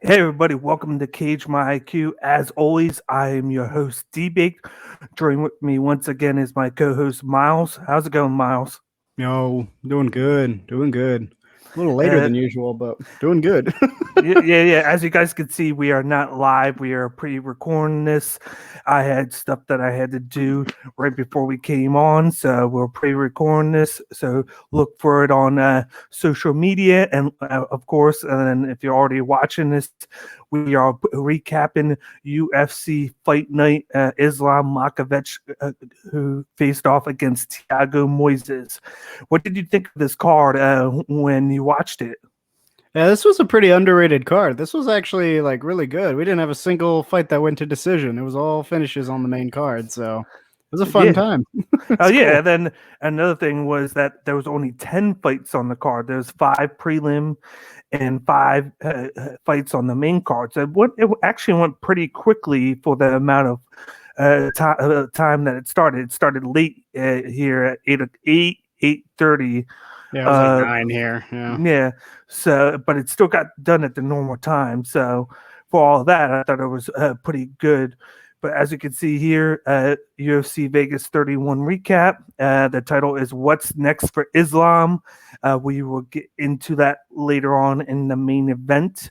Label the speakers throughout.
Speaker 1: Hey everybody, welcome to Cage My IQ. As always, I am your host D-Bake. Joining with me once again is my co-host Miles. How's it going, Miles?
Speaker 2: Yo, doing good, doing good. A little later
Speaker 1: Uh,
Speaker 2: than usual, but doing good.
Speaker 1: yeah. As you guys can see, we are not live. We are pre-recording this. I had stuff that I had to do right before we came on, so we're pre-recording this. So look for it on social media, and of course, and then if you're already watching this, we are recapping UFC Fight Night. Islam Makhachev, who faced off against Thiago Moises. What did you think of this card when you watched it?
Speaker 2: Yeah, this was a pretty underrated card. This was actually like really good. We didn't have a single fight that went to decision. It was all finishes on the main card, so it was a fun
Speaker 1: Yeah.
Speaker 2: time.
Speaker 1: Oh
Speaker 2: It's
Speaker 1: yeah,
Speaker 2: cool.
Speaker 1: and then another thing was that there was only 10 fights on the card. There's 5 prelim and 5 fights on the main card. So it actually went pretty quickly for the amount of time that it started. It started late here at 8:30.
Speaker 2: Yeah, it was like
Speaker 1: Uh,
Speaker 2: 9 here. Yeah.
Speaker 1: yeah. So, but it still got done at the normal time. So for all that, I thought it was pretty good. But as you can see here, UFC Vegas 31 recap. The title is "What's Next for Islam." We will get into that later on in the main event.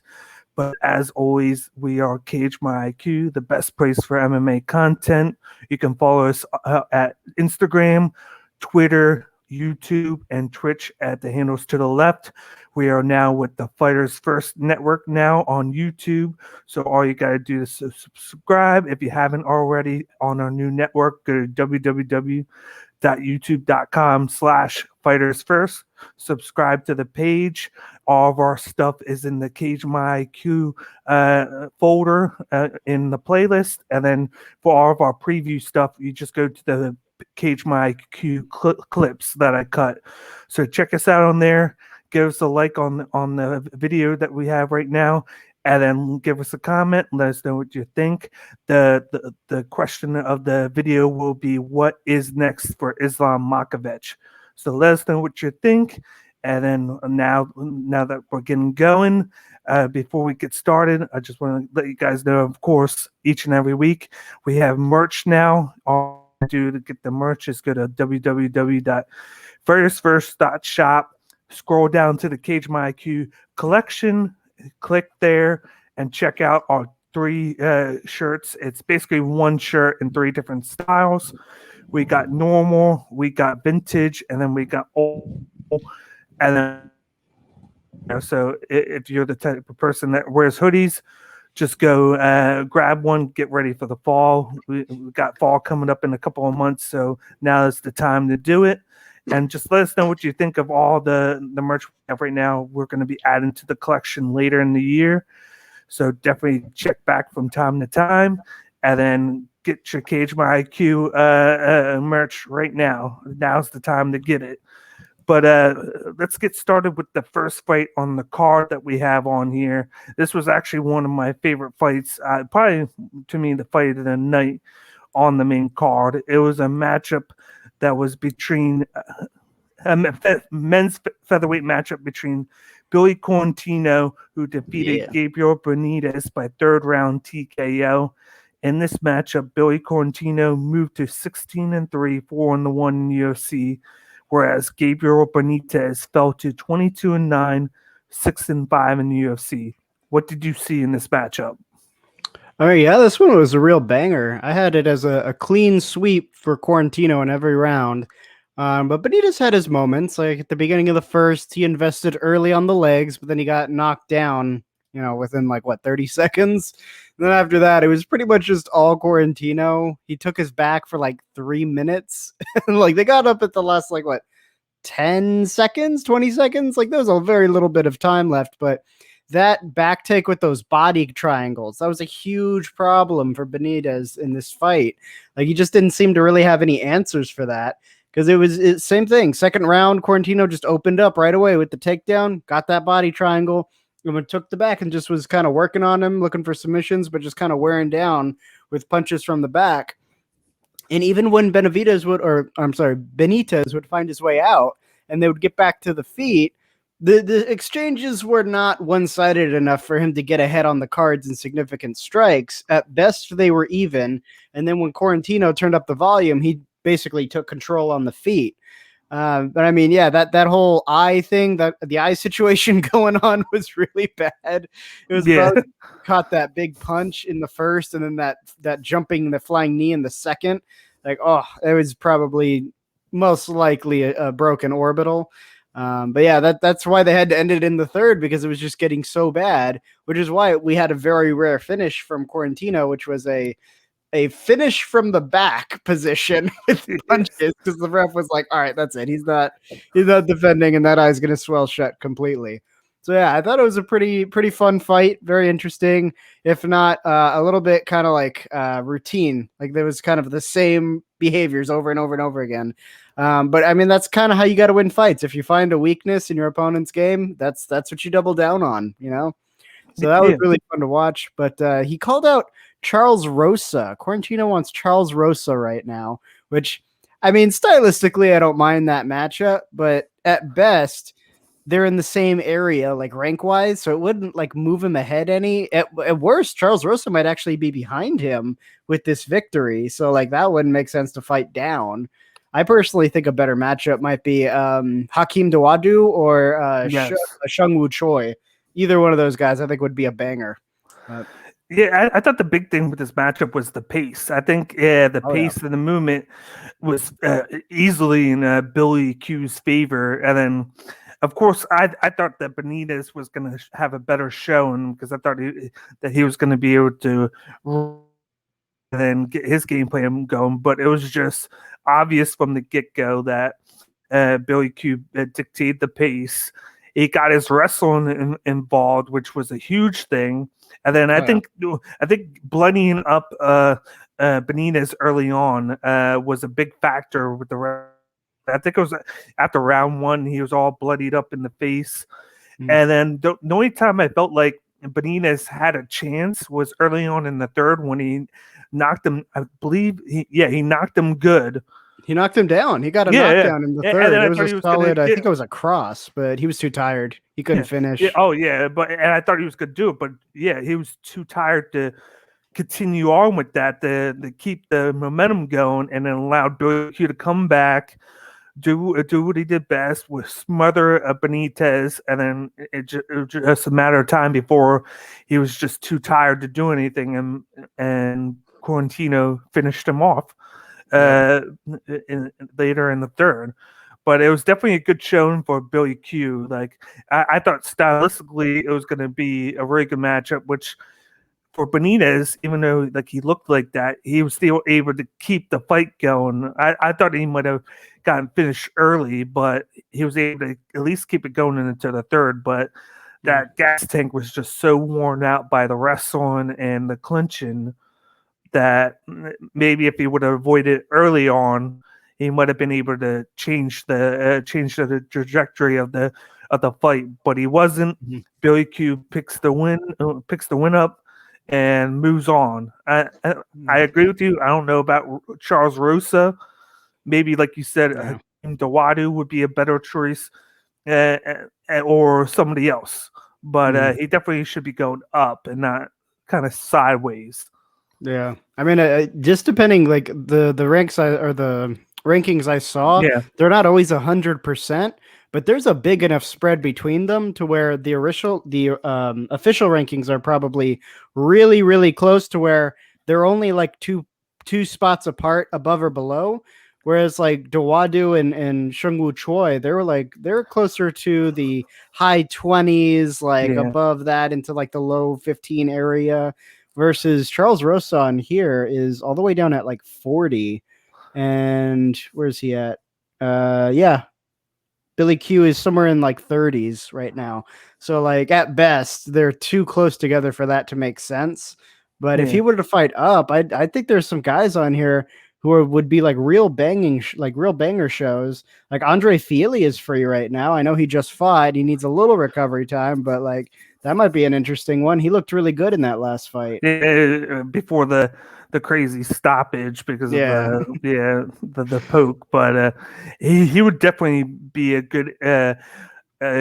Speaker 1: But as always, we are Cage My IQ, the best place for MMA content. You can follow us at Instagram, Twitter, YouTube, and Twitch at the handles to the left. We are now with the Fighters First Network now on YouTube. So all you got to do is subscribe. If you haven't already on our new network, go to www.youtube.com/Fighters First. Subscribe to the page. All of our stuff is in the Cage My IQ folder in the playlist. And then for all of our preview stuff, you just go to the Cage My IQ clips that I cut. So check us out on there. Give us a like on the video that we have right now, and then give us a comment. Let us know what you think. The question of the video will be, what is next for Islam Makhachev? So let us know what you think. And then now that we're getting going, before we get started, I just want to let you guys know, of course, each and every week we have merch now. All you do to get the merch is go to www.firstfirst.shop. Scroll down to the Cage My IQ collection, click there, and check out our 3 shirts. It's basically one shirt in 3 different styles. We got normal, we got vintage, and then we got old. And then, so if you're the type of person that wears hoodies, just go grab one, get ready for the fall. We got fall coming up in a couple of months, so now is the time to do it. And just let us know what you think of all the merch we have right now. We're going to be adding to the collection later in the year, so definitely check back from time to time, and then get your Cage My IQ merch right now. Now's the time to get it. But let's get started with the first fight on the card that we have on here. This was actually one of my favorite fights, probably to me the fight of the night on the main card. It was a matchup that was between a men's featherweight matchup between Billy Quarantillo, who defeated
Speaker 2: Yeah.
Speaker 1: Gabriel Benítez by third round TKO. In this matchup, Billy Quarantillo moved to 16-3, 4-1 in UFC, whereas Gabriel Benítez fell to 22-9, 6-5 in the UFC. What did you see in this matchup?
Speaker 2: Oh yeah, this one was a real banger. I had it as a clean sweep for Quarantino in every round. But Benitez had his moments. Like at the beginning of the first, he invested early on the legs, but then he got knocked down, within like 30 seconds. And then after that, it was pretty much just all Quarantino. He took his back for like 3 minutes. And like they got up at the last 10 seconds, 20 seconds. Like there was a very little bit of time left, but that back take with those body triangles, that was a huge problem for Benitez in this fight. Like he just didn't seem to really have any answers for that. Because same thing. Second round, Quarantino just opened up right away with the takedown, got that body triangle, and took the back and just was kind of working on him, looking for submissions, but just kind of wearing down with punches from the back. And even when Benitez would find his way out and they would get back to the feet, the exchanges were not one-sided enough for him to get ahead on the cards in significant strikes. At best, they were even. And then when Quarantillo turned up the volume, he basically took control on the feet. But I mean, yeah, that whole eye thing, that the eye situation going on was really bad. It was about caught that big punch in the first, and then that jumping, the flying knee in the second. Like, oh, it was probably most likely a broken orbital. But yeah, that's why they had to end it in the third, because it was just getting so bad, which is why we had a very rare finish from Quarantillo, which was a finish from the back position with punches, because the ref was like, all right, that's it. He's not defending, and that eye's going to swell shut completely. So yeah, I thought it was a pretty fun fight. Very interesting, if not a little bit kind of like routine. Like there was kind of the same behaviors over and over and over again. But I mean, that's kind of how you got to win fights. If you find a weakness in your opponent's game, that's what you double down on, you know? So that was really fun to watch. But he called out Charles Rosa. Quarantillo wants Charles Rosa right now, which, I mean, stylistically, I don't mind that matchup, but at best, they're in the same area, like rank-wise, so it wouldn't like move him ahead any. At worst, Charles Rosa might actually be behind him with this victory, so like that wouldn't make sense to fight down. I personally think a better matchup might be Hakeem Dawodu or Seungwoo Choi. Either one of those guys, I think, would be a banger.
Speaker 1: Yeah, I thought the big thing with this matchup was the pace. I think the pace and the movement was easily in Billy Q's favor. And then, of course, I thought that Benítez was going to have a better showing, because I thought that he was going to be able to then get his game plan going. But it was just obvious from the get-go that Billy Q dictated the pace. He got his wrestling involved, which was a huge thing. And then I think bloodying up Benítez early on was a big factor with the. I think it was after round one, he was all bloodied up in the face. And then the only time I felt like Benítez had a chance was early on in the third, when he knocked him. I believe he knocked him good.
Speaker 2: He knocked him down. He got a knockdown in the third. It was a solid, I think it was a cross, but he was too tired. He couldn't finish.
Speaker 1: And I thought he was going to do it, but he was too tired to continue on with that, to keep the momentum going, and then allowed Billy Q to come back, do what he did best, was smother Benítez, and then it was just a matter of time before he was just too tired to do anything, and Quarantillo finished him off later in the third. But it was definitely a good showing for Billy Q. Like I thought stylistically it was going to be a very good matchup, which for Benítez, even though like he looked like that, he was still able to keep the fight going. I thought he might have gotten finished early, but he was able to at least keep it going into the third. But that gas tank was just so worn out by the wrestling and the clinching that maybe if he would have avoided early on, he might have been able to change the trajectory of the fight. But he wasn't. Billy Q picks the win up and moves on. I agree with you. I don't know about Charles Rosa. Maybe, like you said, Dawodu would be a better choice, or somebody else. But he definitely should be going up and not kind of sideways.
Speaker 2: Yeah, I mean, just depending, like the ranks or the rankings I saw, they're not always 100%, but there's a big enough spread between them to where the official rankings are probably really, really close to where they're only like two spots apart, above or below. Whereas like Dawodu and Seungwoo Choi, they're closer to the high 20s, like above that into like the low 15 area. Versus Charles Rosa on here is all the way down at like 40. And where's he at? Billy Q is somewhere in like 30s right now. So like at best, they're too close together for that to make sense. But if he were to fight up, I think there's some guys on here who would be like real banger shows. Like Andre Fili is free right now. I know he just fought. He needs a little recovery time, but like that might be an interesting one. He looked really good in that last fight.
Speaker 1: Before the crazy stoppage because of the poke, but he would definitely be a good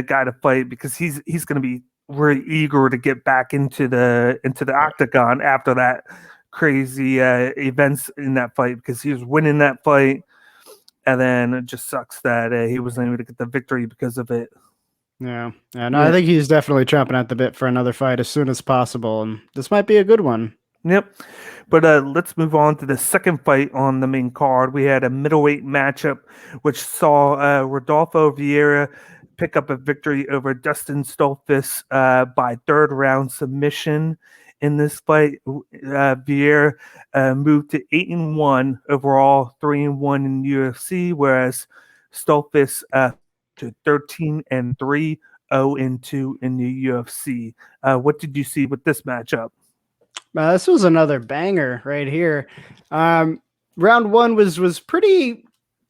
Speaker 1: guy to fight because he's going to be really eager to get back into the octagon after that crazy events in that fight, because he was winning that fight, and then it just sucks that he wasn't able to get the victory because of it.
Speaker 2: Yeah, and I think he's definitely chomping at the bit for another fight as soon as possible, and this might be a good one.
Speaker 1: Yep. But let's move on to the second fight on the main card. We had a middleweight matchup, which saw Rodolfo Vieira pick up a victory over Dustin Stolzfus by third round submission. In this fight, Vieira moved to 8-1 overall, 3-1 in UFC, whereas Stolzfus to 13-3, 0-2 in the UFC. What did you see with this matchup?
Speaker 2: This was another banger right here. Round one was pretty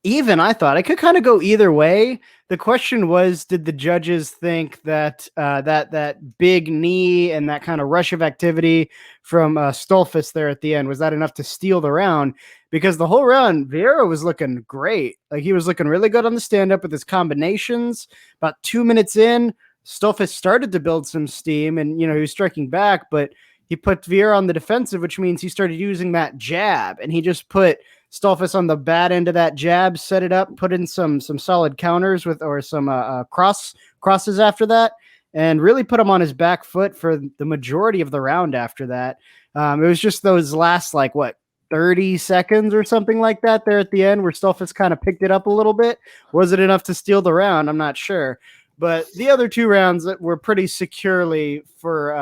Speaker 2: even, I thought. It could kind of go either way. The question was, did the judges think that that big knee and that kind of rush of activity from Stolzfus there at the end, was that enough to steal the round? Because the whole round, Vieira was looking great. Like, he was looking really good on the stand-up with his combinations. About 2 minutes in, Stolzfus started to build some steam, and, he was striking back, but he put Vieira on the defensive, which means he started using that jab, and he just put Stolzfus on the bad end of that jab, set it up, put in some solid counters or some crosses after that, and really put him on his back foot for the majority of the round after that. It was just those last, 30 seconds or something like that there at the end where Stolzfus kind of picked it up a little bit. Was it enough to steal the round? I'm not sure. But the other two rounds that were pretty securely for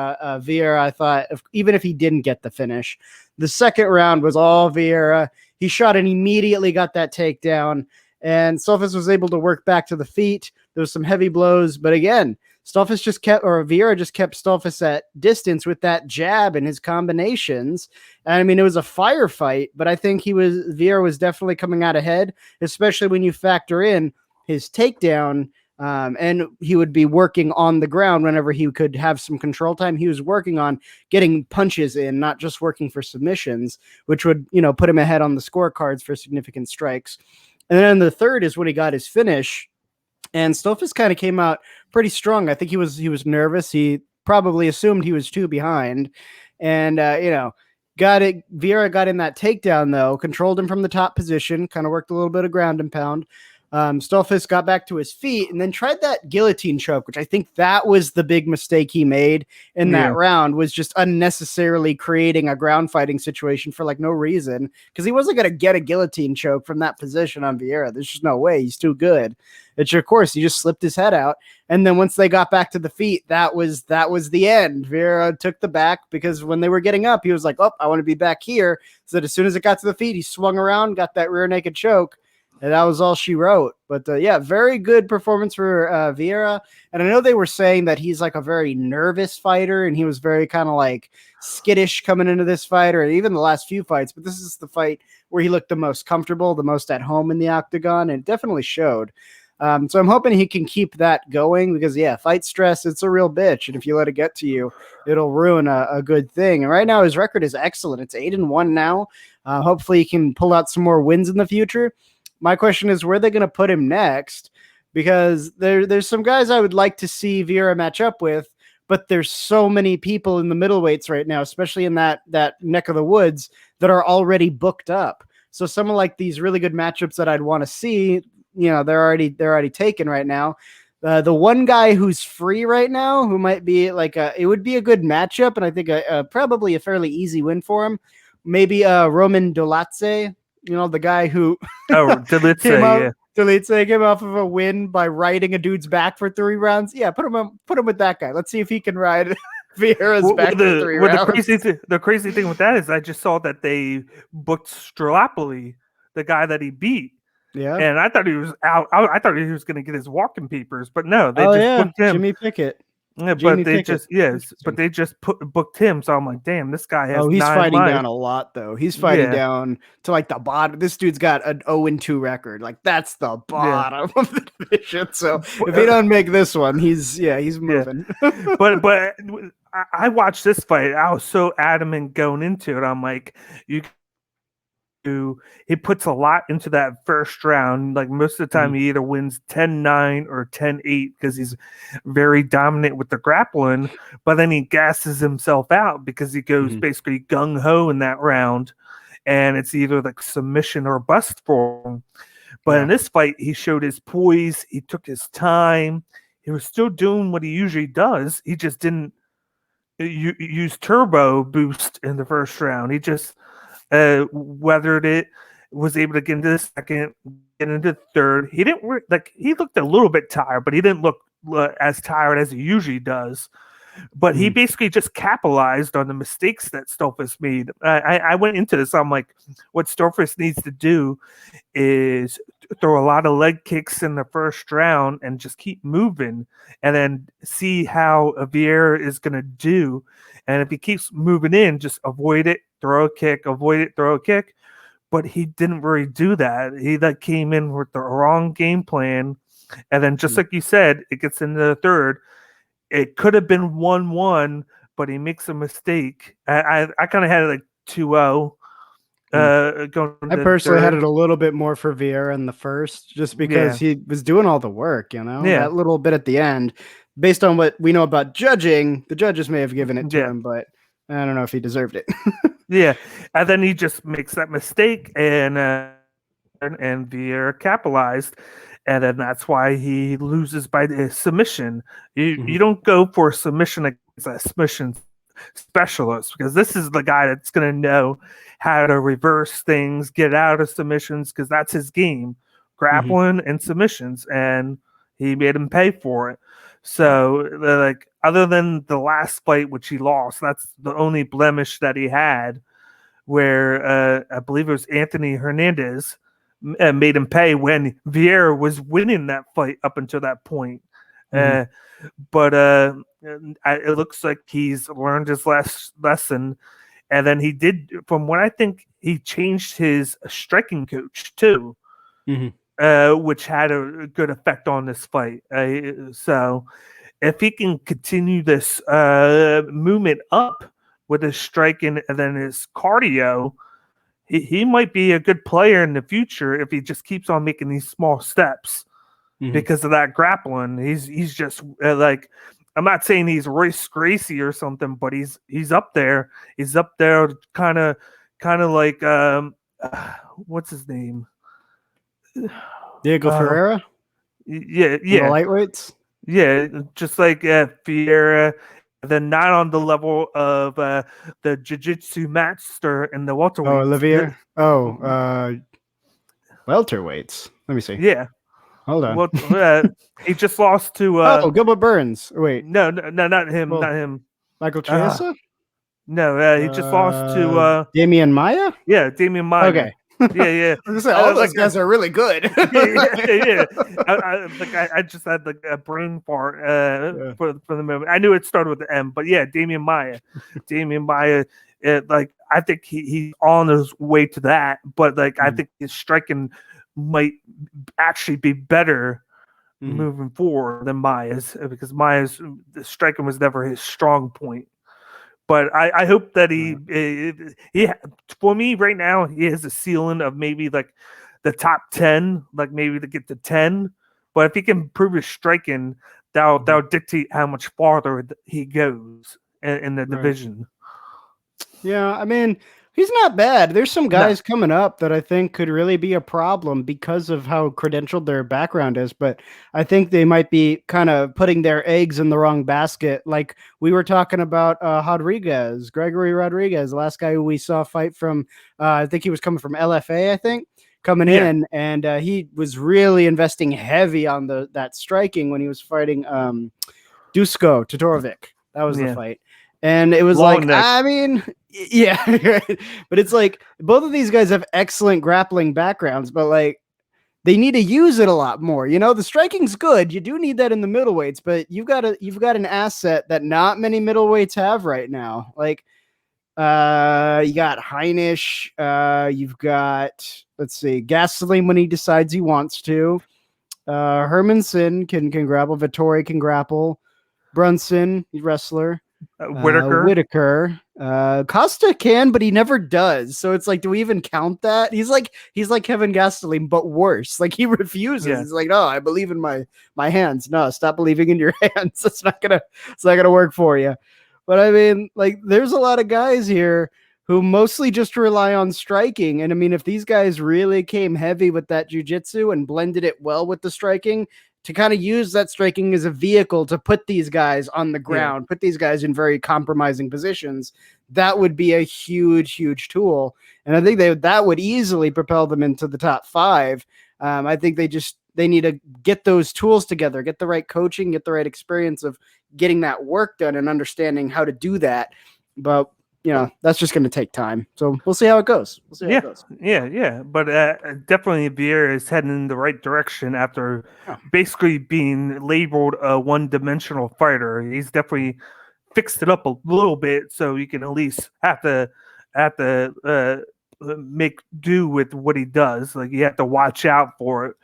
Speaker 2: Vieira, I thought, even if he didn't get the finish. The second round was all Vieira. He shot and immediately got that takedown, and Stolzfus was able to work back to the feet. There was some heavy blows, but again, Vieira just kept Stolzfus at distance with that jab and his combinations. And I mean, it was a firefight, but I think Vieira was definitely coming out ahead, especially when you factor in his takedown. And he would be working on the ground whenever he could have some control time. He was working on getting punches in, not just working for submissions, which would, put him ahead on the scorecards for significant strikes. And then the third is when he got his finish, and Stolzfus kind of came out pretty strong. I think he was nervous. He probably assumed he was 2 behind, and got it. Vieira got in that takedown though, controlled him from the top position, kind of worked a little bit of ground and pound. Stolzfus got back to his feet and then tried that guillotine choke, which I think that was the big mistake he made in that round, was just unnecessarily creating a ground fighting situation for no reason, because he wasn't going to get a guillotine choke from that position on Vieira. There's just no way. He's too good. It's, of course, he just slipped his head out. And then once they got back to the feet, that was the end. Vieira took the back, because when they were getting up, he was like, oh, I want to be back here. So that as soon as it got to the feet, he swung around, got that rear naked choke. And that was all she wrote. But very good performance for Vieira. And I know they were saying that he's a very nervous fighter, and he was very kind of skittish coming into this fight, or even the last few fights. But this is the fight where he looked the most comfortable, the most at home in the octagon, and it definitely showed. So I'm hoping he can keep that going, because fight stress, it's a real bitch. And if you let it get to you, it'll ruin a good thing. And right now his record is excellent. It's 8-1 now. Hopefully he can pull out some more wins in the future. My question is, where are they going to put him next? Because there's some guys I would like to see Vieira match up with, but there's so many people in the middleweights right now, especially in that neck of the woods, that are already booked up. So some of these really good matchups that I'd want to see, they're already taken right now. The one guy who's free right now, who might be it would be a good matchup, and I think probably a fairly easy win for him, maybe Roman Dolidze. The guy who Dolidze came off of a win by riding a dude's back for 3 rounds. Yeah, put him with that guy. Let's see if he can ride Vieira's back for 3 rounds.
Speaker 1: The crazy thing with that is I just saw that they booked Strolapoli, the guy that he beat.
Speaker 2: Yeah,
Speaker 1: and I thought he was out. I thought he was going to get his walking papers, but no, they booked him.
Speaker 2: Jimmy Pickett.
Speaker 1: Yeah, but they just booked him. So I'm like, damn, this guy has.
Speaker 2: Oh, he's
Speaker 1: 9
Speaker 2: fighting
Speaker 1: lives.
Speaker 2: down a lot though. He's fighting down to the bottom. This dude's got an 0-2 record. That's the bottom of the division. So if he don't make this one, he's moving.
Speaker 1: But I watched this fight. I was so adamant going into it. I'm like, you he puts a lot into that first round. Like most of the time, he either wins 10-9 or 10-8 because he's very dominant with the grappling. But then he gasses himself out because he goes basically gung ho in that round, and it's either like submission or bust for him. But in this fight, he showed his poise. He took his time. He was still doing what he usually does. He just didn't use turbo boost in the first round. He just weathered it, was able to get into the second, get into the third. He didn't he looked a little bit tired, but he didn't look as tired as he usually does. But he basically just capitalized on the mistakes that Stolzfus made. I went into this. I'm like, what Stolzfus needs to do is throw a lot of leg kicks in the first round and just keep moving, and then see how Vieira is going to do. And if he keeps moving in, just avoid it, throw a kick, avoid it, throw a kick. But he didn't really do that. He came in with the wrong game plan, and then just like you said, it gets into the third. It could have been 1-1, but he makes a mistake. I kind of had it like 2-0.
Speaker 2: I personally had it a little bit more for Vieira in the first, just because he was doing all the work, that little bit at the end. Based on what we know about judging, the judges may have given it to him, but I don't know if he deserved it.
Speaker 1: And then he just makes that mistake, and Vieira capitalized. And then that's why he loses by the submission. You don't go for a submission against a submission specialist, because this is the guy that's going to know how to reverse things, get out of submissions, because that's his game, grappling and submissions, and he made him pay for it. So, like, other than the last fight, which he lost, that's the only blemish that he had, where I believe it was Anthony Hernandez made him pay when Vieira was winning that fight up until that point. But it looks like he's learned his last lesson. And then he did, from what I think, he changed his striking coach too, which had a good effect on this fight. So if he can continue this movement up with his striking and then his cardio, he might be a good player in the future if he just keeps on making these small steps because of that grappling. He's just like, I'm not saying he's Royce Gracie or something, but he's up there. He's up there, kind of like what's his name?
Speaker 2: Diego Ferreira.
Speaker 1: Yeah.
Speaker 2: The lightweights.
Speaker 1: Yeah, just like Vieira. Then not on the level of the jiu-jitsu master and the welterweights.
Speaker 2: Oh, Olivier. Welterweights. Let me see.
Speaker 1: Yeah.
Speaker 2: Hold on.
Speaker 1: Well, he just lost to.
Speaker 2: Gilbert Burns. Wait.
Speaker 1: No, not him. Not him.
Speaker 2: Michael Chiesa?
Speaker 1: No, he just lost to
Speaker 2: Damian Maia?
Speaker 1: Yeah, Damian Maia.
Speaker 2: Okay.
Speaker 1: Yeah.
Speaker 2: All those guys are really good.
Speaker 1: yeah. I just had like a brain fart for the moment. I knew it started with the M, but yeah, Damian Maia. I think he's on his way to that, but I think his striking might actually be better moving forward than Maia's, because Maia's striking was never his strong point. But I hope that he for me right now, he has a ceiling of maybe like the top 10, like maybe to get to 10. But if he can improve his striking, that'll dictate how much farther he goes in the division.
Speaker 2: Yeah, I mean, he's not bad. There's some guys coming up that I think could really be a problem because of how credentialed their background is, but I think they might be kind of putting their eggs in the wrong basket. Like we were talking about Gregory Rodriguez, the last guy who we saw fight from, I think he was coming from LFA, coming in, and he was really investing heavy on that striking when he was fighting Dusko Todorovic. That was the fight. And it was long neck. I mean, yeah, but it's like both of these guys have excellent grappling backgrounds, but like they need to use it a lot more. The striking's good. You do need that in the middleweights, but you've got an asset that not many middleweights have right now. Like you got Heinisch, you've got, let's see, Gasoline when he decides he wants to. Hermanson can grapple, Vittori can grapple, Brunson, wrestler.
Speaker 1: Whitaker.
Speaker 2: Whitaker. Costa can, but he never does. So it's like, do we even count that? He's like Kevin Gastelum, but worse. Like he refuses.
Speaker 1: Yeah.
Speaker 2: He's like, no, I believe in my hands. No, stop believing in your hands. It's not gonna work for you. But I mean, like, there's a lot of guys here who mostly just rely on striking. And I mean, if these guys really came heavy with that jiu-jitsu and blended it well with the striking, to kind of use that striking as a vehicle to put these guys on the ground, put these guys in very compromising positions, that would be a huge, huge tool. And I think that would easily propel them into the top 5. I think they need to get those tools together, get the right coaching, get the right experience of getting that work done and understanding how to do that. But that's just going to take time. So we'll see how it goes.
Speaker 1: Yeah. But definitely Vieira is heading in the right direction after basically being labeled a one-dimensional fighter. He's definitely fixed it up a little bit so you can at least have to make do with what he does. Like you have to watch out for it.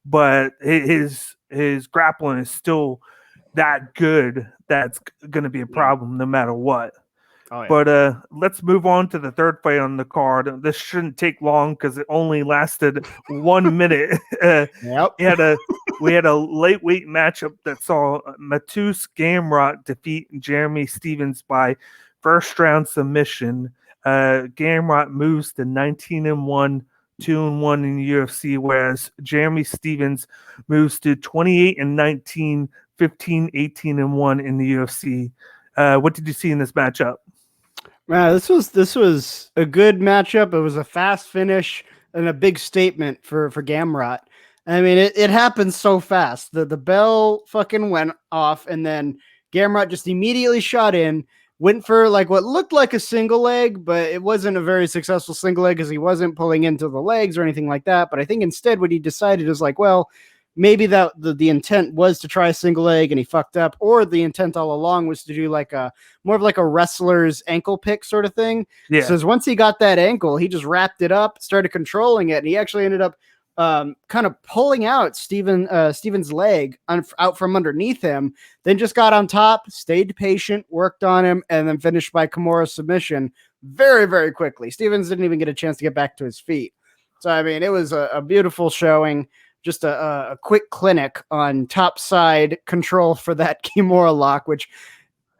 Speaker 1: But his grappling is still that good. That's going to be a problem no matter what. Oh, yeah. But let's move on to the third fight on the card. This shouldn't take long because it only lasted 1 minute.
Speaker 2: Yep.
Speaker 1: We had a lightweight matchup that saw Mateusz Gamrot defeat Jeremy Stephens by first round submission. Gamrot moves to 19-1, 2-1 in the UFC, whereas Jeremy Stephens moves to 28-19, 15-18-1 in the UFC. What did you see in this matchup?
Speaker 2: This was a good matchup. It was a fast finish and a big statement for Gamrot. I mean, it happened so fast. The bell fucking went off, and then Gamrot just immediately shot in, went for like what looked like a single leg, but it wasn't a very successful single leg because he wasn't pulling into the legs or anything like that. But I think instead what he decided is like, well, maybe that the intent was to try a single leg and he fucked up, or the intent all along was to do like more of like a wrestler's ankle pick sort of thing. Yeah. So once he got that ankle, he just wrapped it up, started controlling it, and he actually ended up kind of pulling out Stephens' leg out from underneath him, then just got on top, stayed patient, worked on him, and then finished by Kimura submission very, very quickly. Stephens didn't even get a chance to get back to his feet. So, I mean, it was a beautiful showing. Just a quick clinic on top side control for that Kimura lock, which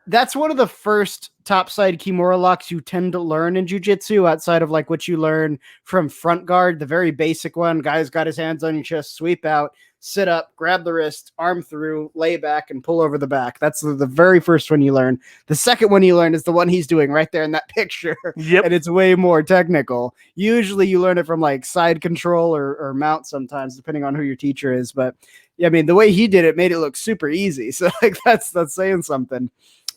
Speaker 2: that's one of the first top side Kimura locks you tend to learn in jiu-jitsu outside of like what you learn from front guard, the very basic one. Guy's got his hands on your chest, sweep out, sit up, grab the wrist, arm through, lay back, and pull over the back. That's the very first one you learn. The second one you learn is the one he's doing right there in that picture.
Speaker 1: Yep.
Speaker 2: And it's way more technical. Usually you learn it from like side control or mount sometimes, depending on who your teacher is. But yeah, I mean, the way he did it made it look super easy. So like that's saying something.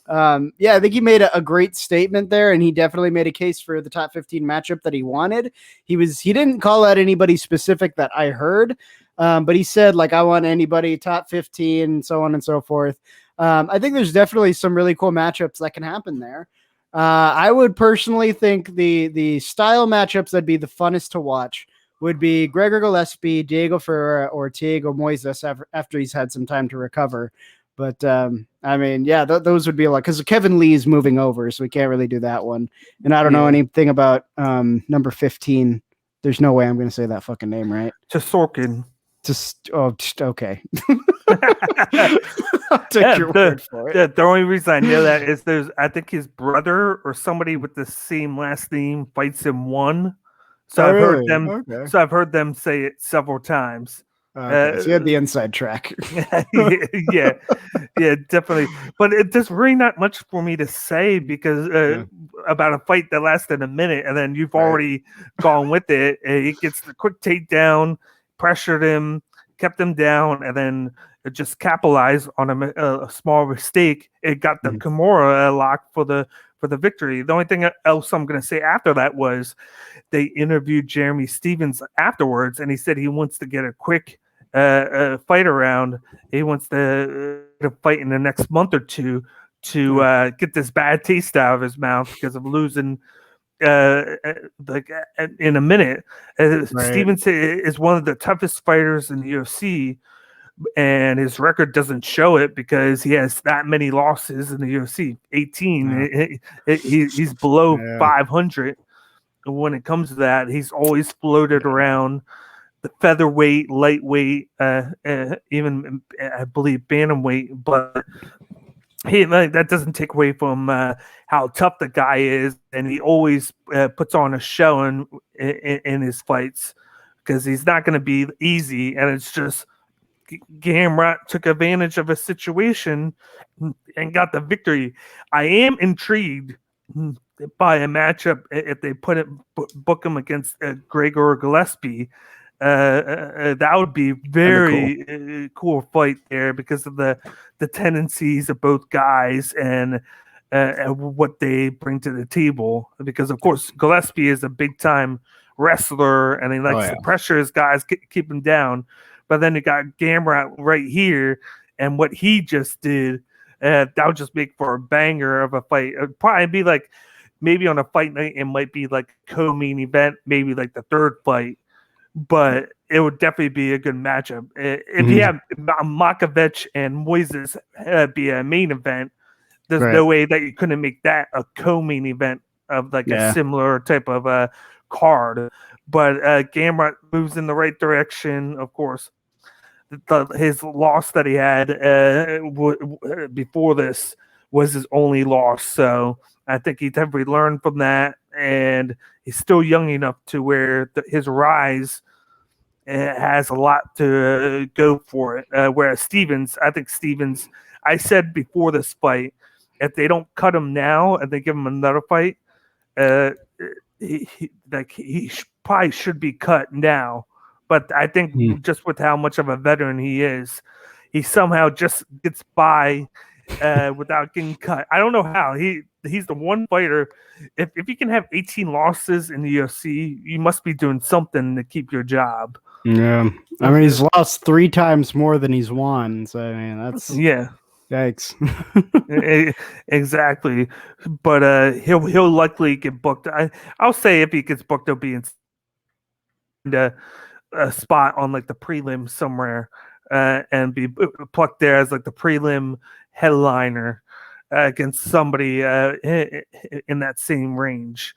Speaker 2: I think he made a great statement there, and he definitely made a case for the top 15 matchup that he wanted. He didn't call out anybody specific that I heard, but he said like, I want anybody top 15, so on and so forth. I think there's definitely some really cool matchups that can happen there. I would personally think the style matchups that'd be the funnest to watch would be Gregor Gillespie, Diego Ferreira, or Thiago Moises after he's had some time to recover. But I mean, yeah, those would be a lot because Kevin Lee's moving over, so we can't really do that one. And I don't know anything about number 15. There's no way I'm going to say that fucking name right.
Speaker 1: Sorkin.
Speaker 2: Okay. I'll take your word for it.
Speaker 1: The only reason I know that is I think his brother or somebody with the same last name fights him one. So I've heard them say it several times.
Speaker 2: Okay, so you had the inside track.
Speaker 1: yeah, definitely. But there's really not much for me to say because about a fight that lasted a minute, and then you've already gone with it. He gets the quick takedown, pressured him, kept him down, and then it just capitalized on a small mistake. It got the Kimura lock for the victory. The only thing else I'm going to say after that was they interviewed Jeremy Stephens afterwards, and he said he wants to get a quick fight around. He wants to fight in the next month or two to get this bad taste out of his mouth because of losing like in a minute. Stephens is one of the toughest fighters in the UFC, and his record doesn't show it because he has that many losses in the UFC. 18. He's below 500 when it comes to that. He's always floated around the featherweight, lightweight, even I believe bantamweight, but that doesn't take away from how tough the guy is, and he always puts on a show in his fights because he's not going to be easy. And it's just Gamrot took advantage of a situation and got the victory. I am intrigued by a matchup if they book him against Gregor Gillespie. That would be very cool fight there because of the tendencies of both guys and what they bring to the table. Because of course Gillespie is a big time wrestler and he likes to pressure his guys, keep him down. But then you got Gamrot right here, and what he just did, that would just make for a banger of a fight. It'd probably be like maybe on a fight night, it might be like co-main event, maybe like the third fight. But it would definitely be a good matchup. If you have Makhachev and Moises be a main event, there's no way that you couldn't make that a co-main event of like a similar type of card. But Gamrot moves in the right direction, of course. His loss that he had before this was his only loss. So I think he definitely learned from that. And he's still young enough to where his rise has a lot to go for it. Whereas Stevens, I said before this fight, if they don't cut him now and they give him another fight, he probably should be cut now. But I think just with how much of a veteran he is, he somehow just gets by without getting cut. I don't know how. He's the one fighter. If you can have 18 losses in the UFC, you must be doing something to keep your job.
Speaker 2: Yeah. I mean, he's lost 3 times more than he's won. So, I mean, that's...
Speaker 1: Yeah.
Speaker 2: Yikes.
Speaker 1: Exactly. But he'll likely get booked. I'll say if he gets booked, he'll be in a spot on like the prelim somewhere and be plucked there as like the prelim headliner against somebody in that same range.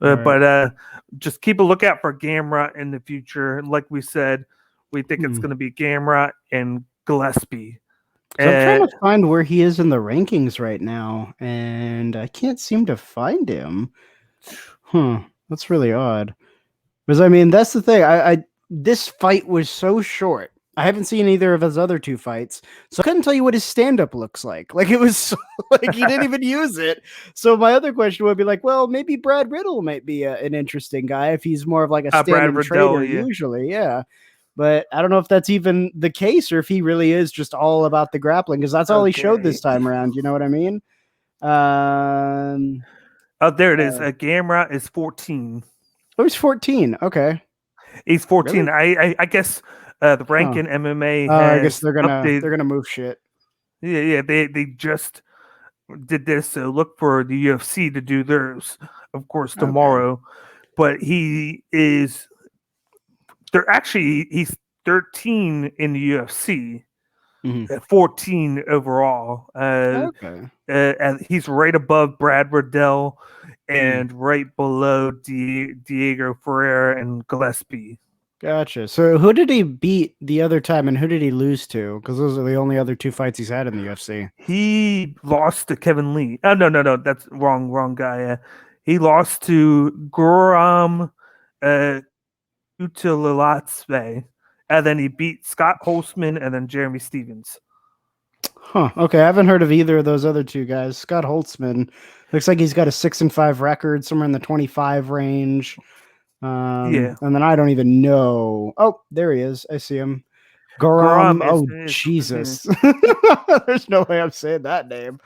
Speaker 1: But just keep a lookout for Gamrot in the future. Like we said, we think it's going to be Gamrot and Gillespie.
Speaker 2: So I'm trying to find where he is in the rankings right now, and I can't seem to find him. That's really odd. Because I mean, that's the thing. This fight was so short. I haven't seen either of his other 2 fights, so I couldn't tell you what his stand-up looks like. Like, it was so, like he didn't even use it. So my other question would be like, well, maybe Brad Riddle might be an interesting guy if he's more of like a stand-up trader usually, yeah. But I don't know if that's even the case or if he really is just all about the grappling, because that's all he showed this time around. You know what I mean?
Speaker 1: There it is. Gamrot is 14.
Speaker 2: Oh, he's 14. Okay.
Speaker 1: He's 14. Really? I guess the ranking MMA.
Speaker 2: I guess they're gonna move shit.
Speaker 1: Yeah. They just did this. So look for the UFC to do theirs, of course, tomorrow. Okay. But he's 13 in the UFC. 14 overall. And he's right above Brad Riddell and right below Diego Ferreira and Gillespie.
Speaker 2: Gotcha. So who did he beat the other time and who did he lose to? Because those are the only other 2 fights he's had in the UFC.
Speaker 1: He lost to Kevin Lee. Oh, no. That's wrong guy. He lost to Guram Utililatse. And then he beat Scott Holtzman and then Jeremy Stevens.
Speaker 2: Okay, I haven't heard of either of those other 2 guys. Scott Holtzman looks like he's got a 6-5 record, somewhere in the 25 range. And then I don't even know. Oh, there he is. I see him. Guram. Jesus. There's no way I'm saying that name.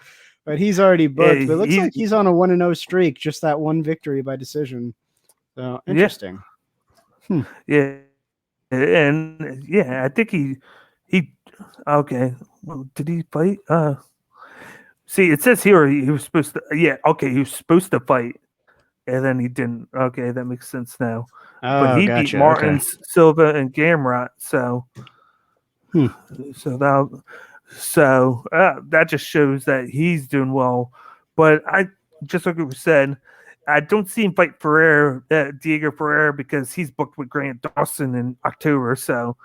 Speaker 2: But he's already booked. Yeah, but it looks like he's on a 1-0 streak. Just that one victory by decision. So interesting.
Speaker 1: Yeah. And yeah, I think he okay. Well, did he fight? See, it says here he was supposed to. Yeah, okay, he was supposed to fight, and then he didn't. Okay, that makes sense now. But he beat Martin, Silva, and Gamrot. So That just shows that he's doing well. But I just like we said, I don't see him fight Diego Ferrer, because he's booked with Grant Dawson in October. So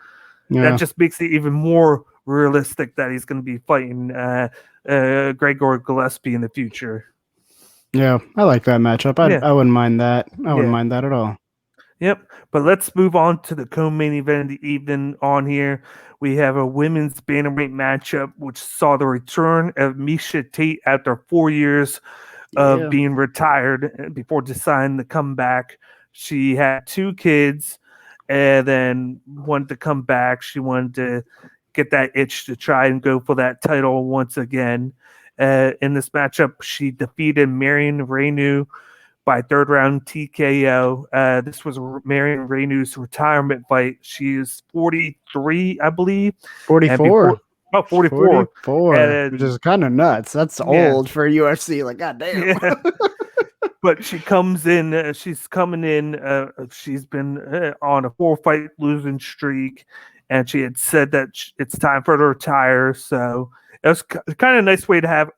Speaker 1: that just makes it even more realistic that he's going to be fighting Gregor Gillespie in the future.
Speaker 2: Yeah, I like that matchup. I wouldn't mind that. I wouldn't mind that at all.
Speaker 1: Yep, but let's move on to the co-main event of the evening. On here, we have a women's bantamweight matchup, which saw the return of Miesha Tate after 4 years of being retired before deciding to come back. She had 2 kids and then wanted to come back. She wanted to get that itch to try and go for that title once again. In this matchup, she defeated Marion Reneau by 3rd round TKO. This was Marion Reneau's retirement fight. She is 43, I believe.
Speaker 2: 44.
Speaker 1: 44.
Speaker 2: 44, which is kind of nuts. That's old for UFC. Like, goddamn. Yeah.
Speaker 1: But she comes in. She's coming in. She's been on a 4-fight losing streak, and she had said that it's time for her to retire. So it was kind of a nice way to have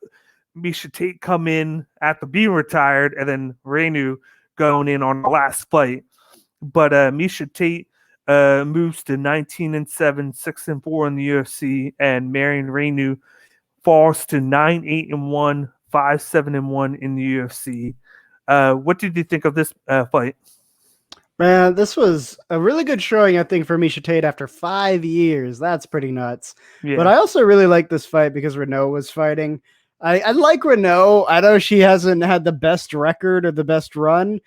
Speaker 1: Miesha Tate come in after being retired, and then Reneau going in on the last fight. But Miesha Tate moves to 19-7, 6-4 in the UFC, and Marion Reneau falls to 9-8-1, 5-7-1 in the UFC. What did you think of this fight?
Speaker 2: Man, this was a really good showing, I think, for Miesha Tate after 5 years. That's pretty nuts. Yeah. But I also really like this fight because Reneau was fighting. I like Reneau. I know she hasn't had the best record or the best run,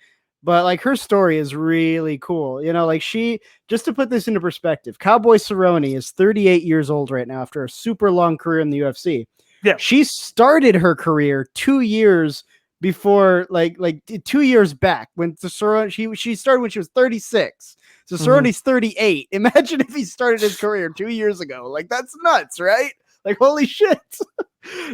Speaker 2: but like her story is really cool. You know, like just to put this into perspective, Cowboy Cerrone is 38 years old right now after a super long career in the UFC.
Speaker 1: Yeah.
Speaker 2: She started her career 2 years before, like 2 years back when Cerrone, she started when she was 36. So Cerrone's 38. Imagine if he started his career 2 years ago. Like, that's nuts, right? Like, holy shit.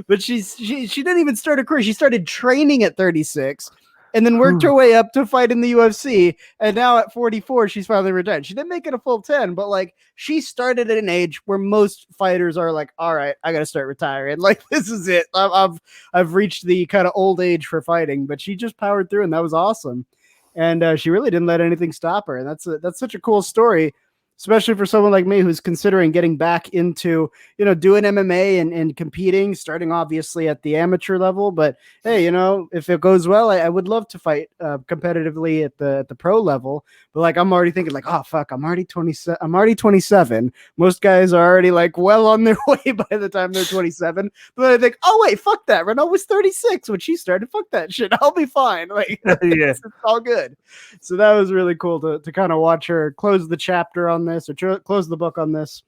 Speaker 2: But she didn't even start her career. She started training at 36 and then worked her way up to fight in the UFC. And now at 44, she's finally retired. She didn't make it a full 10, but like she started at an age where most fighters are like, all right, I got to start retiring. Like, this is it. I've reached the kind of old age for fighting, but she just powered through, and that was awesome. And she really didn't let anything stop her. And that's such a cool story, especially for someone like me who's considering getting back into, you know, doing MMA and competing, starting obviously at the amateur level. But hey, you know, if it goes well, I would love to fight competitively at the pro level. But like, I'm already thinking like, oh fuck, I'm already 27. Most guys are already like well on their way by the time they're 27. But I think, oh wait, fuck that. Reneau was 36 when she started. Fuck that shit. I'll be fine. Like, it's all good. So that was really cool to kind of watch her close the chapter on this, or close the book on this.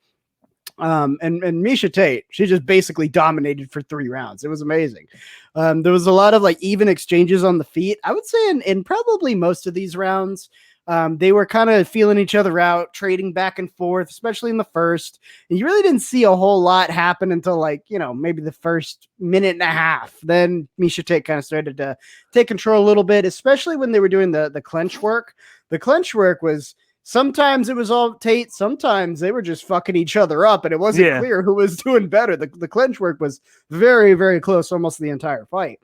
Speaker 2: And Miesha Tate, she just basically dominated for 3 rounds. It was amazing. There was a lot of like even exchanges on the feet. I would say in probably most of these rounds, they were kind of feeling each other out, trading back and forth, especially in the first. And you really didn't see a whole lot happen until like, you know, maybe the first minute and a half. Then Miesha Tate kind of started to take control a little bit, especially when they were doing the clinch work. The clinch work was, sometimes it was all Tate. Sometimes they were just fucking each other up, and it wasn't clear who was doing better. The clinch work was very, very close almost the entire fight.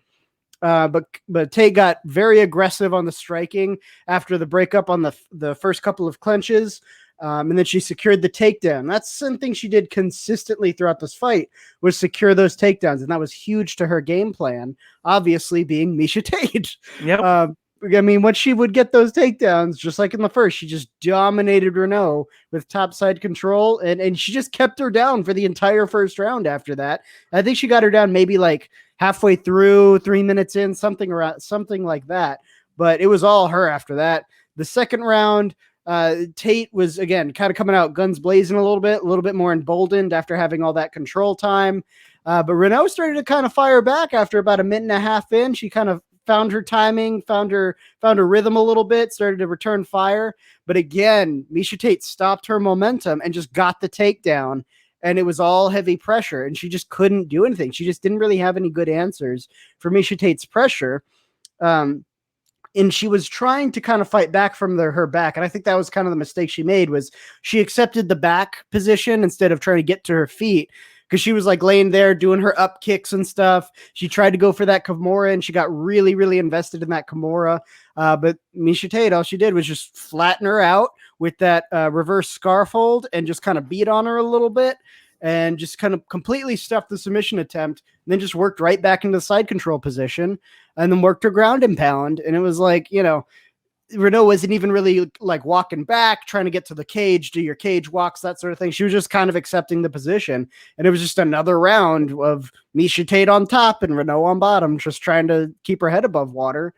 Speaker 2: But Tate got very aggressive on the striking after the breakup on the first couple of clinches. And then she secured the takedown. That's something she did consistently throughout this fight, was secure those takedowns. And that was huge to her game plan, obviously being Miesha Tate.
Speaker 1: Yep.
Speaker 2: I mean, when she would get those takedowns, just like in the first, she just dominated Reneau with topside control, and she just kept her down for the entire first round after that. I think she got her down maybe like halfway through, 3 minutes in, something like that. But it was all her after that. The second round, Tate was, again, kind of coming out guns blazing a little bit more emboldened after having all that control time. But Reneau started to kind of fire back after about a minute and a half in. She kind of found her timing, found her rhythm a little bit, started to return fire. But again, Miesha Tate stopped her momentum and just got the takedown, and it was all heavy pressure, and she just couldn't do anything. She just didn't really have any good answers for Miesha Tate's pressure. and she was trying to kind of fight back from her back. And I think that was kind of the mistake she made, was she accepted the back position instead of trying to get to her feet, because she was like laying there doing her up kicks and stuff. She tried to go for that Kimura, and she got really, really invested in that Kimura. But Miesha Tate, all she did was just flatten her out with that reverse scarf hold and just kind of beat on her a little bit and just kind of completely stuffed the submission attempt, and then just worked right back into the side control position and then worked her ground and pound. And it was like, Reneau wasn't even really like walking back, trying to get to the cage, do your cage walks, that sort of thing. She was just kind of accepting the position. And it was just another round of Miesha Tate on top and Reneau on bottom, just trying to keep her head above water.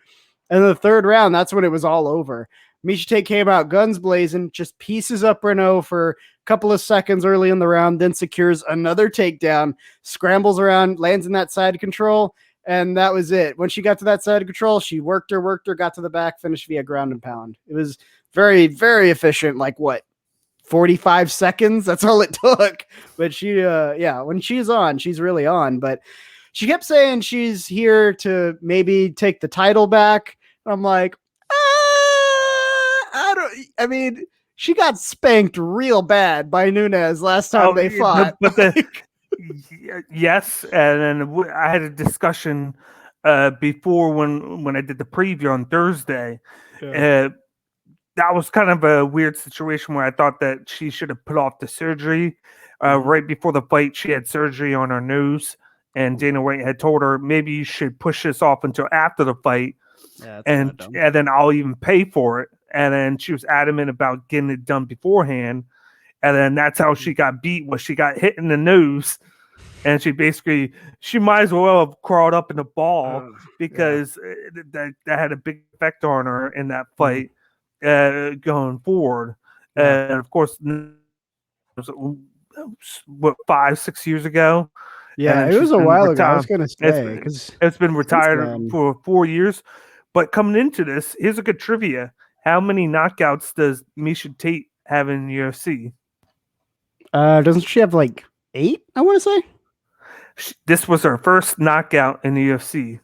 Speaker 2: And the third round, that's when it was all over. Miesha Tate came out guns blazing, just pieces up Reneau for a couple of seconds early in the round, then secures another takedown, scrambles around, lands in that side control. And that was it. When she got to that side of control, she worked her, got to the back, finished via ground and pound. It was very, very efficient. Like 45 seconds? That's all it took. But she, when she's on, she's really on. But she kept saying she's here to maybe take the title back. I'm like, she got spanked real bad by Nunes last time they fought.
Speaker 1: Yes, and then I had a discussion before when I did the preview on Thursday. That was kind of a weird situation where I thought that she should have put off the surgery. Right before the fight, she had surgery on her nose, and Dana White had told her, maybe you should push this off until after the fight, and then I'll even pay for it. And then she was adamant about getting it done beforehand. And then that's how she got beat, was she got hit in the nose. And she might as well have crawled up in the ball because that had a big effect on her in that fight going forward. And of course, what, 5-6 years ago?
Speaker 2: Yeah, it was a while ago. I was going to say, because
Speaker 1: it's been retired for 4 years. But coming into this, here's a good trivia. How many knockouts does Miesha Tate have in the UFC?
Speaker 2: Doesn't she have like 8, I want to say?
Speaker 1: This was her first knockout in the UFC.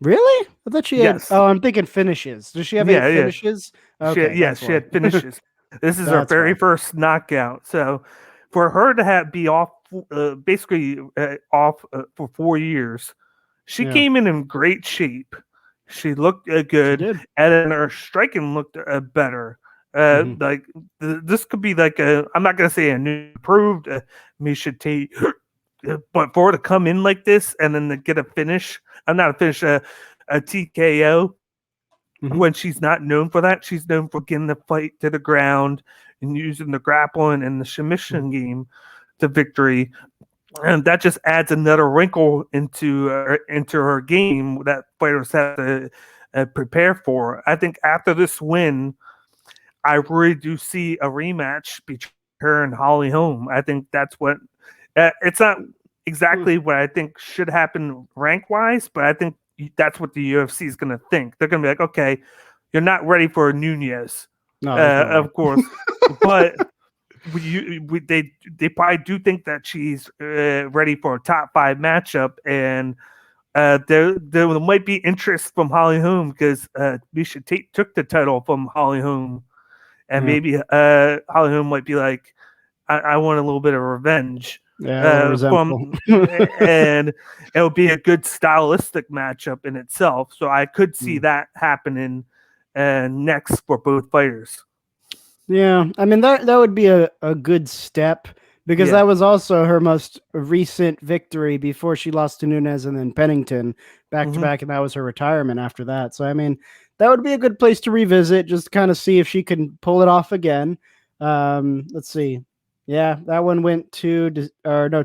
Speaker 2: Really? I thought she had... Oh, I'm thinking finishes. Does she have 8 finishes? Okay,
Speaker 1: she had finishes. This is her very first knockout. So for her to be off, basically off for 4 years, she came in great shape. She looked good, and then her striking looked better. Like this could be like I'm not gonna say an improved Miesha Tate, but for her to come in like this and then to get a finish, a TKO, when she's not known for that. She's known for getting the fight to the ground and using the grappling and the submission game to victory. And that just adds another wrinkle into her game that fighters have to prepare for. I think after this win, I really do see a rematch between her and Holly Holm. I think that's what it's not exactly what I think should happen rank-wise, but I think that's what the UFC is going to think. They're going to be like, okay, you're not ready for Nunes, of course, but they probably do think that she's ready for a top 5 matchup, and there might be interest from Holly Holm because Miesha Tate took the title from Holly Holm, and maybe Holly Holm might be like, I want a little bit of revenge. And it'll be a good stylistic matchup in itself. So I could see that happening next for both fighters.
Speaker 2: Yeah, I mean that would be a good step, because that was also her most recent victory before she lost to Nunes and then Pennington back to back, and that was her retirement after that. So I mean, that would be a good place to revisit, just kind of see if she can pull it off again. Let's see. Yeah, that one went to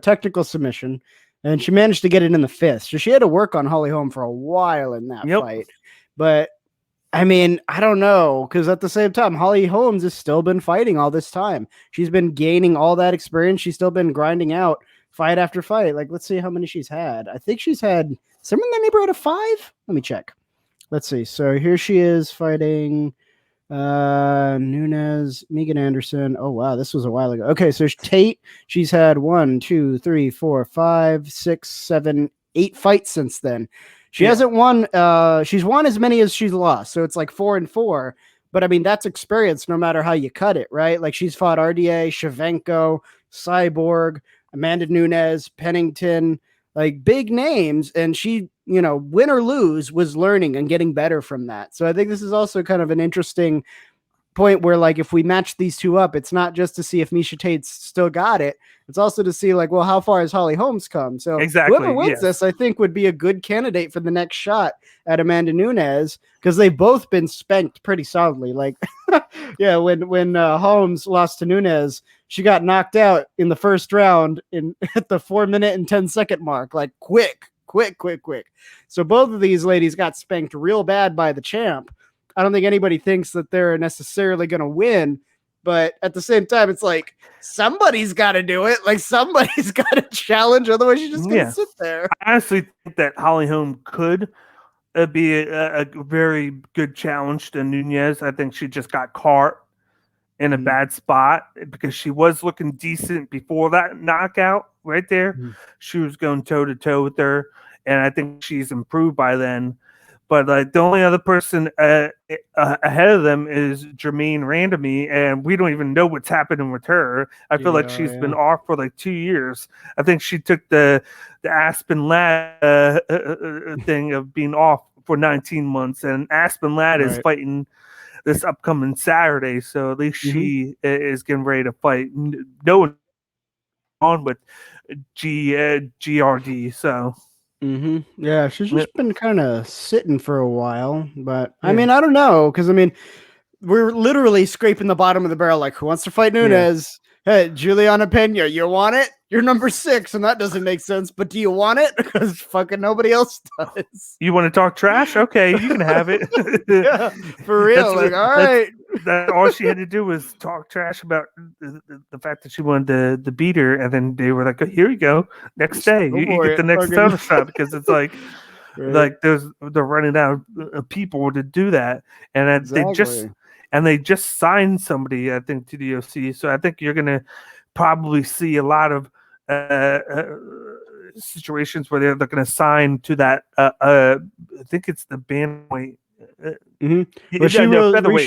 Speaker 2: technical submission, and she managed to get it in the 5th. So she had to work on Holly Holm for a while in that fight. But I mean, I don't know, because at the same time, Holly Holmes has still been fighting all this time. She's been gaining all that experience. She's still been grinding out fight after fight. Like, let's see how many she's had. I think she's had something that neighborhood of 5. Let me check. Let's see. So here she is fighting Nunes, Megan Anderson. Oh, wow. This was a while ago. Okay. So Tate, she's had 1, 2, 3, 4, 5, 6, 7, 8 fights since then. She hasn't won. She's won as many as she's lost. So it's like 4-4. But I mean, that's experience no matter how you cut it, right? Like she's fought RDA, Shevchenko, Cyborg, Amanda Nunes, Pennington, like big names. And she, win or lose, was learning and getting better from that. So I think this is also kind of an interesting point where, like, if we match these two up, it's not just to see if Miesha Tate's still got it. It's also to see, like, well, how far has Holly Holmes come? So
Speaker 1: exactly,
Speaker 2: whoever wins this, I think, would be a good candidate for the next shot at Amanda Nunes, because they've both been spanked pretty solidly. Like, yeah, when Holmes lost to Nunes, she got knocked out in the first round at the 4-minute and 10-second mark, like quick. So both of these ladies got spanked real bad by the champ. I don't think anybody thinks that they're necessarily going to win, but at the same time, it's like somebody's got to do it. Like somebody's got to challenge, otherwise you're just going to sit there.
Speaker 1: I honestly think that Holly Holm could be a very good challenge to Nunes. I think she just got caught in a bad spot because she was looking decent before that knockout right there. She was going toe to toe with her, and I think she's improved by then. But the only other person ahead of them is Jermaine Randomy, and we don't even know what's happening with her. I feel like she's been off for like 2 years. I think she took the Aspen Ladd thing of being off for 19 months, and Aspen Ladd is fighting this upcoming Saturday, so at least she is getting ready to fight. No one on with GRD, so.
Speaker 2: Yeah, she's just been kind of sitting for a while, but I mean, I don't know, because I mean, we're literally scraping the bottom of the barrel. Like, who wants to fight Nunes? Hey, Juliana Pena, you want it? You're number 6, and that doesn't make sense. But do you want it? Because fucking nobody else does.
Speaker 1: You want to talk trash? Okay, you can have it.
Speaker 2: Yeah, for real. Like, all right.
Speaker 1: All she had to do was talk trash about the fact that she wanted to beat her, and then they were like, oh, "Here you go. Next day, you get the next title shot," because it's like, like they're running out of people to do that, and they just signed somebody, I think, to the UFC. So I think you're gonna probably see a lot of situations where they're going to sign to that. I think it's the bantamweight.
Speaker 2: She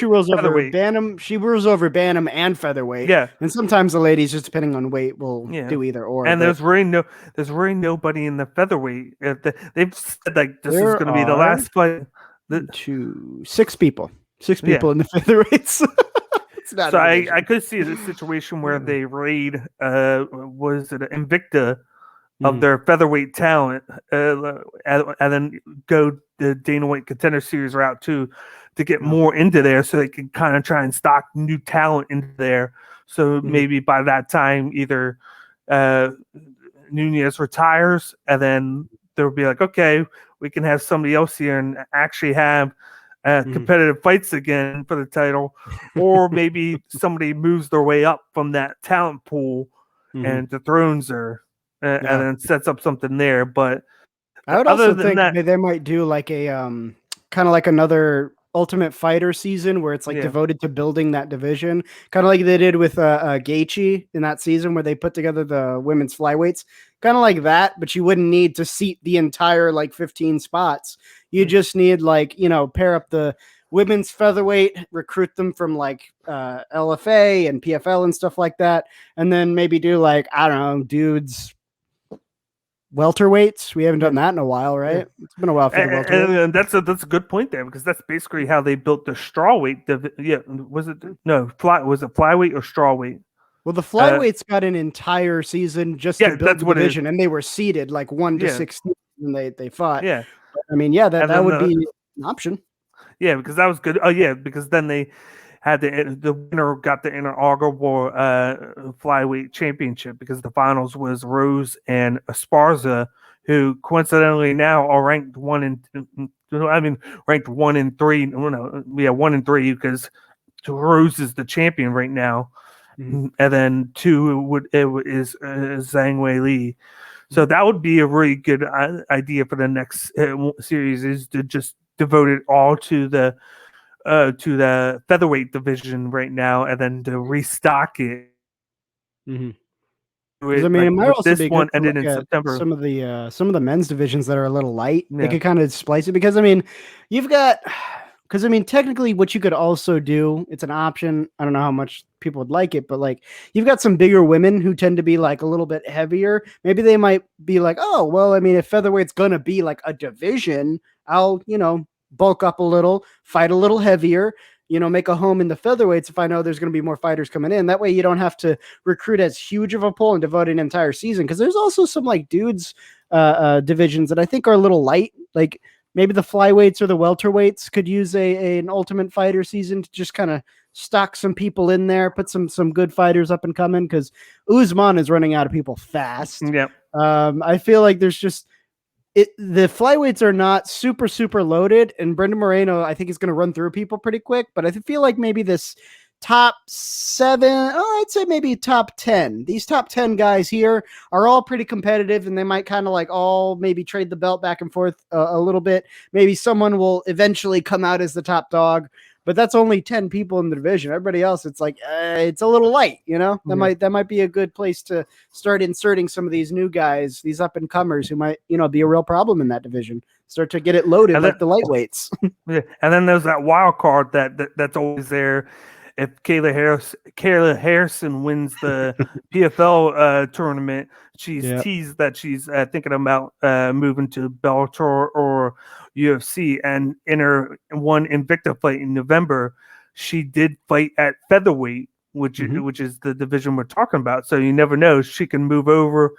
Speaker 2: rules over Bantam. She rules over Bantam and featherweight.
Speaker 1: Yeah,
Speaker 2: and sometimes the ladies, just depending on weight, will do either or.
Speaker 1: And there's really nobody in the featherweight. They've said like this is going to be the last fight.
Speaker 2: 6 people. 6 people in the featherweights.
Speaker 1: So I could see the situation where they raid was it Invicta of their featherweight talent, and then go the Dana White Contender Series route too, to get more into there, so they can kind of try and stock new talent into there. So maybe by that time, either Nunes retires, and then they'll be like, okay, we can have somebody else here and actually have competitive fights again for the title, or maybe somebody moves their way up from that talent pool and dethrones her. And then sets up something there. But
Speaker 2: I would also think they might do like a kind of like another Ultimate Fighter season where it's like devoted to building that division, kind of like they did with Gaethje in that season where they put together the women's flyweights, kind of like that. But you wouldn't need to seat the entire like 15 spots. You just need pair up the women's featherweight, recruit them from like LFA and PFL and stuff like that, and then maybe do like, I don't know, dudes welterweights. We haven't done that in a while, right? It's been a while for the welterweight.
Speaker 1: And that's a good point there, because that's basically how they built the strawweight. Was it flyweight or strawweight?
Speaker 2: Well, the flyweights got an entire season just to build the division, and they were seeded like 1 to 16, and they fought.
Speaker 1: Yeah,
Speaker 2: I mean, that would be an option.
Speaker 1: Yeah, because that was good. Oh yeah, because then they had the winner got the inaugural flyweight championship, because the finals was Rose and Esparza, who coincidentally now are ranked 1 and 3. No, 1 and 3, because Rose is the champion right now, and then 2 is Zhang Wei Li. So that would be a really good idea for the next series, is to just devote it all to the featherweight division right now, and then to restock it
Speaker 2: 'Cause, I
Speaker 1: it
Speaker 2: mean, it
Speaker 1: like
Speaker 2: might
Speaker 1: with
Speaker 2: also
Speaker 1: this
Speaker 2: be
Speaker 1: one
Speaker 2: good to
Speaker 1: ended
Speaker 2: look
Speaker 1: in
Speaker 2: at
Speaker 1: September.
Speaker 2: some of the men's divisions that are a little light. They
Speaker 1: Yeah.
Speaker 2: could kind of splice it because, I mean, you've got because, I mean, technically what you could also do, it's an option. I don't know how much people would like it, but like you've got some bigger women who tend to be like a little bit heavier. Maybe they might be like, oh, well, I mean, if featherweight's gonna be like a division, I'll, bulk up a little, fight a little heavier, make a home in the featherweights if I know there's going to be more fighters coming in. That way you don't have to recruit as huge of a pool and devote an entire season. Because there's also some like dudes divisions that I think are a little light. Like maybe the flyweights or the welterweights could use an Ultimate Fighter season to just kind of stock some people in there, put some good fighters up and coming. Because Usman is running out of people fast.
Speaker 1: Yeah.
Speaker 2: I feel like there's just the flyweights are not super loaded, and Brendan Moreno, I think, is going to run through people pretty quick. But I feel like maybe this top 7, I'd say maybe top 10. These top 10 guys here are all pretty competitive, and they might kind of like all maybe trade the belt back and forth a little bit. Maybe someone will eventually come out as the top dog, but that's only 10 people in the division. Everybody else, it's like it's a little light, That might be a good place to start inserting some of these new guys, these up and comers who might, be a real problem in that division. Start to get it loaded like the lightweights.
Speaker 1: Yeah. And then there's that wild card that's always there. If Kayla Harrison wins the PFL tournament, she's teased that she's thinking about moving to Bellator or UFC. And in her one Invicta fight in November, she did fight at featherweight, which is the division we're talking about. So you never know, she can move over.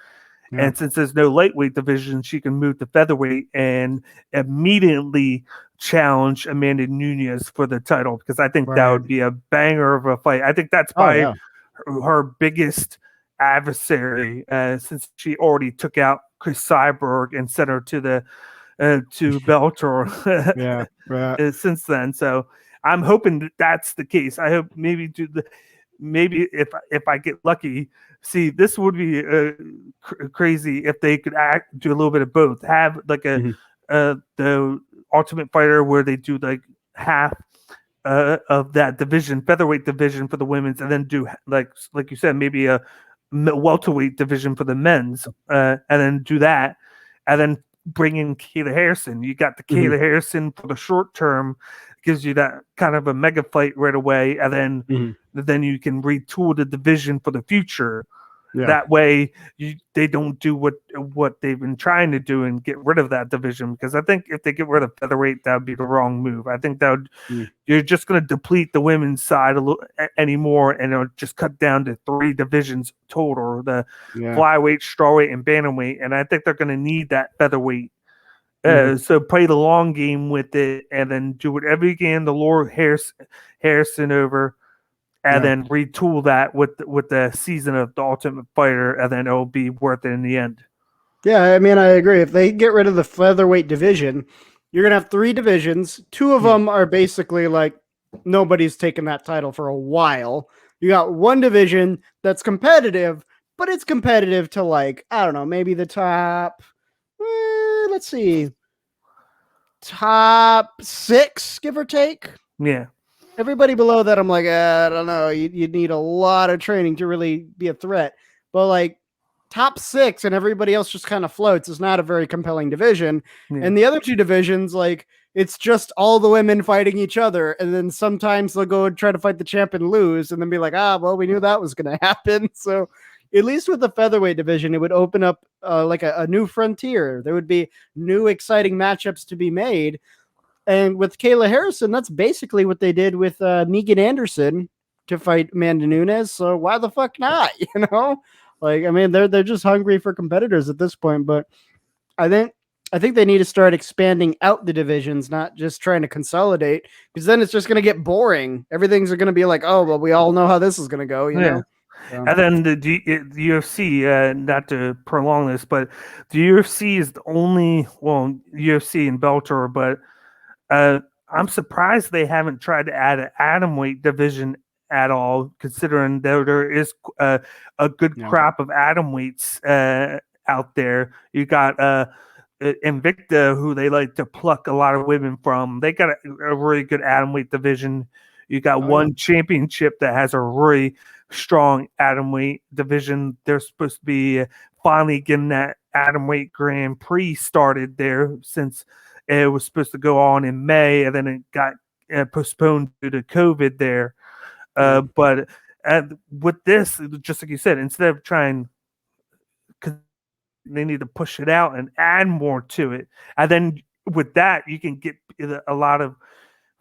Speaker 1: Yeah. And since there's no lightweight division, she can move to featherweight and immediately challenge Amanda Nunes for the title, because I think that would be a banger of a fight. I think that's probably her biggest adversary since she already took out Chris Cyborg and sent her to the to Bellator. Since then, so I'm hoping that's the case. I hope maybe if I get lucky. See, this would be crazy if they could do a little bit of both. Have like the Ultimate Fighter where they do like half of that division, featherweight division for the women's, and then do like you said, maybe a welterweight division for the men's, and then do that, and then bring in Kayla Harrison. You got the Kayla Harrison for the short term, gives you that kind of a mega fight right away, and then you can retool the division for the future. Yeah. That way, they don't do what they've been trying to do and get rid of that division. Because I think if they get rid of featherweight, that would be the wrong move. I think that would you're just going to deplete the women's side a little anymore, and it'll just cut down to 3 divisions total: the flyweight, strawweight, and bantamweight. And I think they're going to need that featherweight. So play the long game with it, and then do whatever you can to lure Harrison over. And then retool that with the season of the Ultimate Fighter, and then it'll be worth it in the end.
Speaker 2: Yeah, I mean, I agree. If they get rid of the featherweight division, you're going to have 3 divisions. 2 of them are basically like nobody's taken that title for a while. You got 1 division that's competitive, but it's competitive to like, I don't know, maybe the top, let's see, top 6, give or take.
Speaker 1: Yeah.
Speaker 2: Everybody below that, I'm like, I don't know. You'd need a lot of training to really be a threat. But like top 6 and everybody else just kind of floats is not a very compelling division. Yeah. And the other 2 divisions, like it's just all the women fighting each other. And then sometimes they'll go and try to fight the champ and lose and then be like, well, we knew that was going to happen. So at least with the featherweight division, it would open up like a new frontier. There would be new exciting matchups to be made. And with Kayla Harrison, that's basically what they did with Megan Anderson to fight Amanda Nunes. So why the fuck not? Like, I mean, they're just hungry for competitors at this point. But I think they need to start expanding out the divisions, not just trying to consolidate, because then it's just going to get boring. Everything's going to be like, oh, well, we all know how this is going to go, you know? So. And
Speaker 1: then the UFC, not to prolong this, but the UFC is the only, UFC and Bellator, but I'm surprised they haven't tried to add an atomweight division at all, considering there is a good crop of atomweights out there. You got Invicta, who they like to pluck a lot of women from. They got a really good atomweight division. You got one championship that has a really strong atomweight division. They're supposed to be finally getting that atomweight Grand Prix started there, since it was supposed to go on in May, and then it got postponed due to COVID there. But with this, just like you said, instead of trying, they need to push it out and add more to it. And then with that, you can get a lot of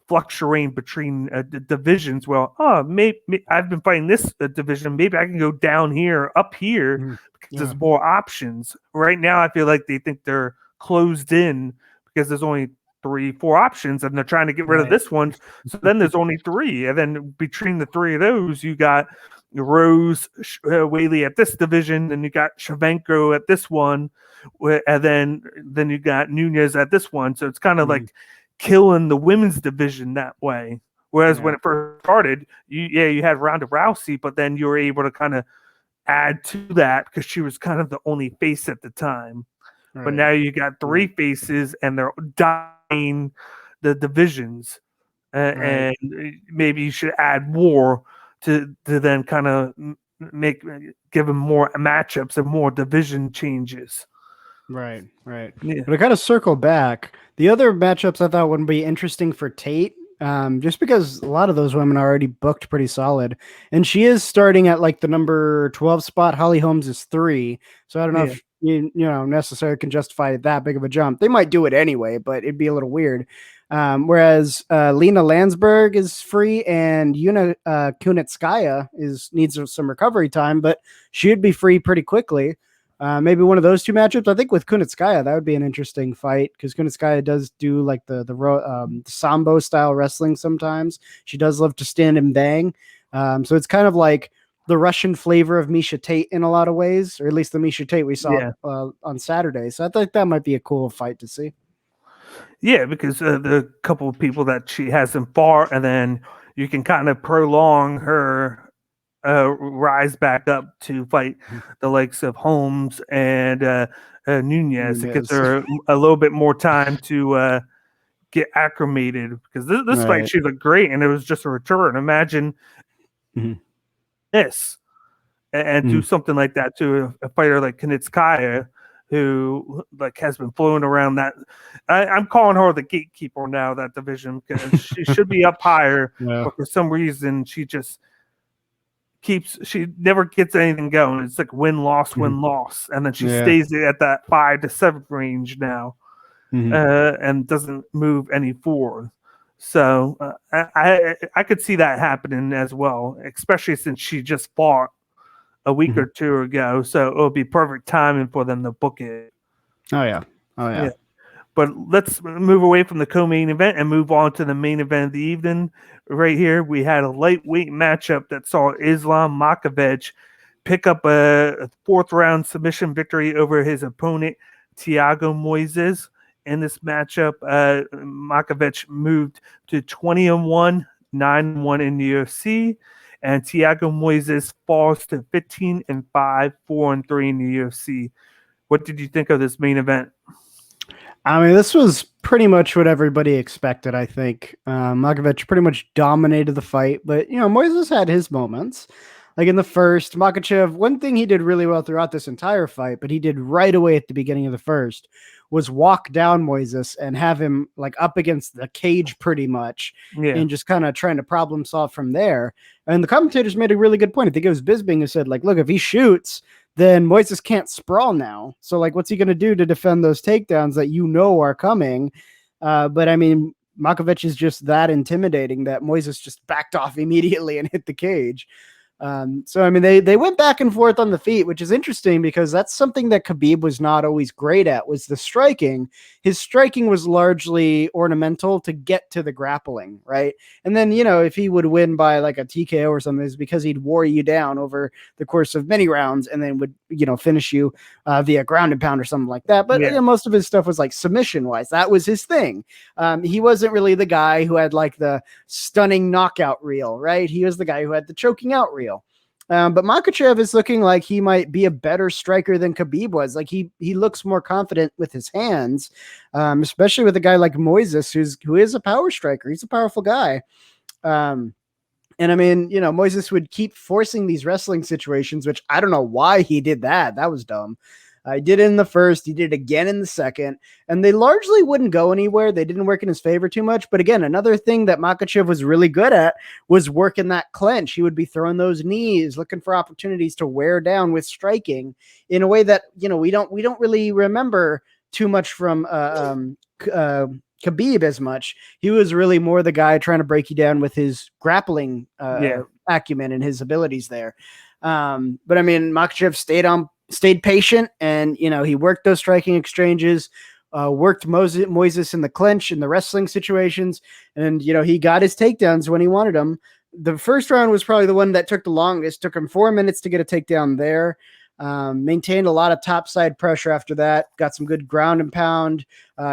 Speaker 1: fluctuating between the divisions. Well, maybe I've been fighting this division. Maybe I can go down here, up here, because there's more options. Right now, I feel like they think they're closed in because there's only 3-4 options, and they're trying to get rid of this one. So then there's only 3, and then between the 3 of those, you got Rose Whaley at this division, and you got Shevchenko at this one, and then you got Nunes at this one. So it's kind of like killing the women's division that way. Whereas when it first started, you had Ronda Rousey, but then you were able to kind of add to that because she was kind of the only face at the time. Right. But now you got 3 faces, and they're dying the divisions, and maybe you should add more to then kind of give them more matchups and more division changes.
Speaker 2: Right. Yeah. But I kind of circle back. The other matchups I thought would be interesting for Tate, just because a lot of those women are already booked pretty solid, and she is starting at like the number 12 spot. Holly Holmes is 3, so I don't know if you know necessarily can justify that big of a jump. They might do it anyway, but it'd be a little weird. Whereas Lena Landsberg is free, and Yuna Kunitskaya needs some recovery time, but she'd be free pretty quickly. Maybe one of those 2 matchups. I think with Kunitskaya, that would be an interesting fight, because Kunitskaya does do like the Sambo style wrestling sometimes. She does love to stand and bang. So it's kind of like the Russian flavor of Miesha Tate in a lot of ways, or at least the Miesha Tate we saw on Saturday. So I think that might be a cool fight to see.
Speaker 1: Yeah, because the couple of people that she hasn't fought, and then you can kind of prolong her rise back up to fight the likes of Holmes and Nunes. It gives her a little bit more time to get acclimated, because this fight, she looked great, and it was just a return. Imagine this and do something like that to a fighter like Kunitskaya, who like has been flown around that. I'm calling her the gatekeeper now, that division, because she should be up higher, but for some reason she just she never gets anything going. It's like win loss, and then she stays at that 5 to 7 range now, and doesn't move any forward. So I could see that happening as well, especially since she just fought a week or 2 ago. So it'll be perfect timing for them to book it.
Speaker 2: Oh yeah.
Speaker 1: But let's move away from the co-main event and move on to the main event of the evening. Right here, we had a lightweight matchup that saw Islam Makhachev pick up a 4th round submission victory over his opponent, Thiago Moises. In this matchup, Makhachev moved to 20-1, 9-1 in the UFC, and Thiago Moises falls to 15-5, 4-3 in the UFC. What did you think of this main event?
Speaker 2: I mean, this was pretty much what everybody expected, I think. Makhachev pretty much dominated the fight, but, Moises had his moments. Like in the first, Makhachev, one thing he did really well throughout this entire fight, but he did right away at the beginning of the first, was walk down Moises and have him like up against the cage pretty much, and just kind of trying to problem solve from there. And the commentators made a really good point. I think it was Bisping who said, like, look, if he shoots, then Moises can't sprawl now. So, like, what's he going to do to defend those takedowns that are coming? But, I mean, Makhachev is just that intimidating that Moises just backed off immediately and hit the cage. So, I mean, they went back and forth on the feet, which is interesting because that's something that Khabib was not always great at, was the striking. His striking was largely ornamental to get to the grappling, right? And then, if he would win by like a TKO or something, it's because he'd wore you down over the course of many rounds and then would, finish you via ground and pound or something like that. But most of his stuff was like submission wise. That was his thing. He wasn't really the guy who had like the stunning knockout reel, right? He was the guy who had the choking out reel. But Makhachev is looking like he might be a better striker than Khabib was. Like he looks more confident with his hands, especially with a guy like Moises, who is a power striker. He's a powerful guy. And I mean, Moises would keep forcing these wrestling situations, which I don't know why he did that. That was dumb. He did it in the first, he did it again in the second, and they largely wouldn't go anywhere. They didn't work in his favor too much. But again, another thing that Makhachev was really good at was working that clench. He would be throwing those knees, looking for opportunities to wear down with striking in a way that, we don't really remember too much from Khabib as much. He was really more the guy trying to break you down with his grappling acumen and his abilities there. But I mean, Makhachev stayed patient, and he worked those striking exchanges, worked Moises in the clinch in the wrestling situations, and he got his takedowns when he wanted them. The first round was probably the one that took the longest. Took him 4 minutes to get a takedown there. Maintained a lot of topside pressure after that. Got some good ground and pound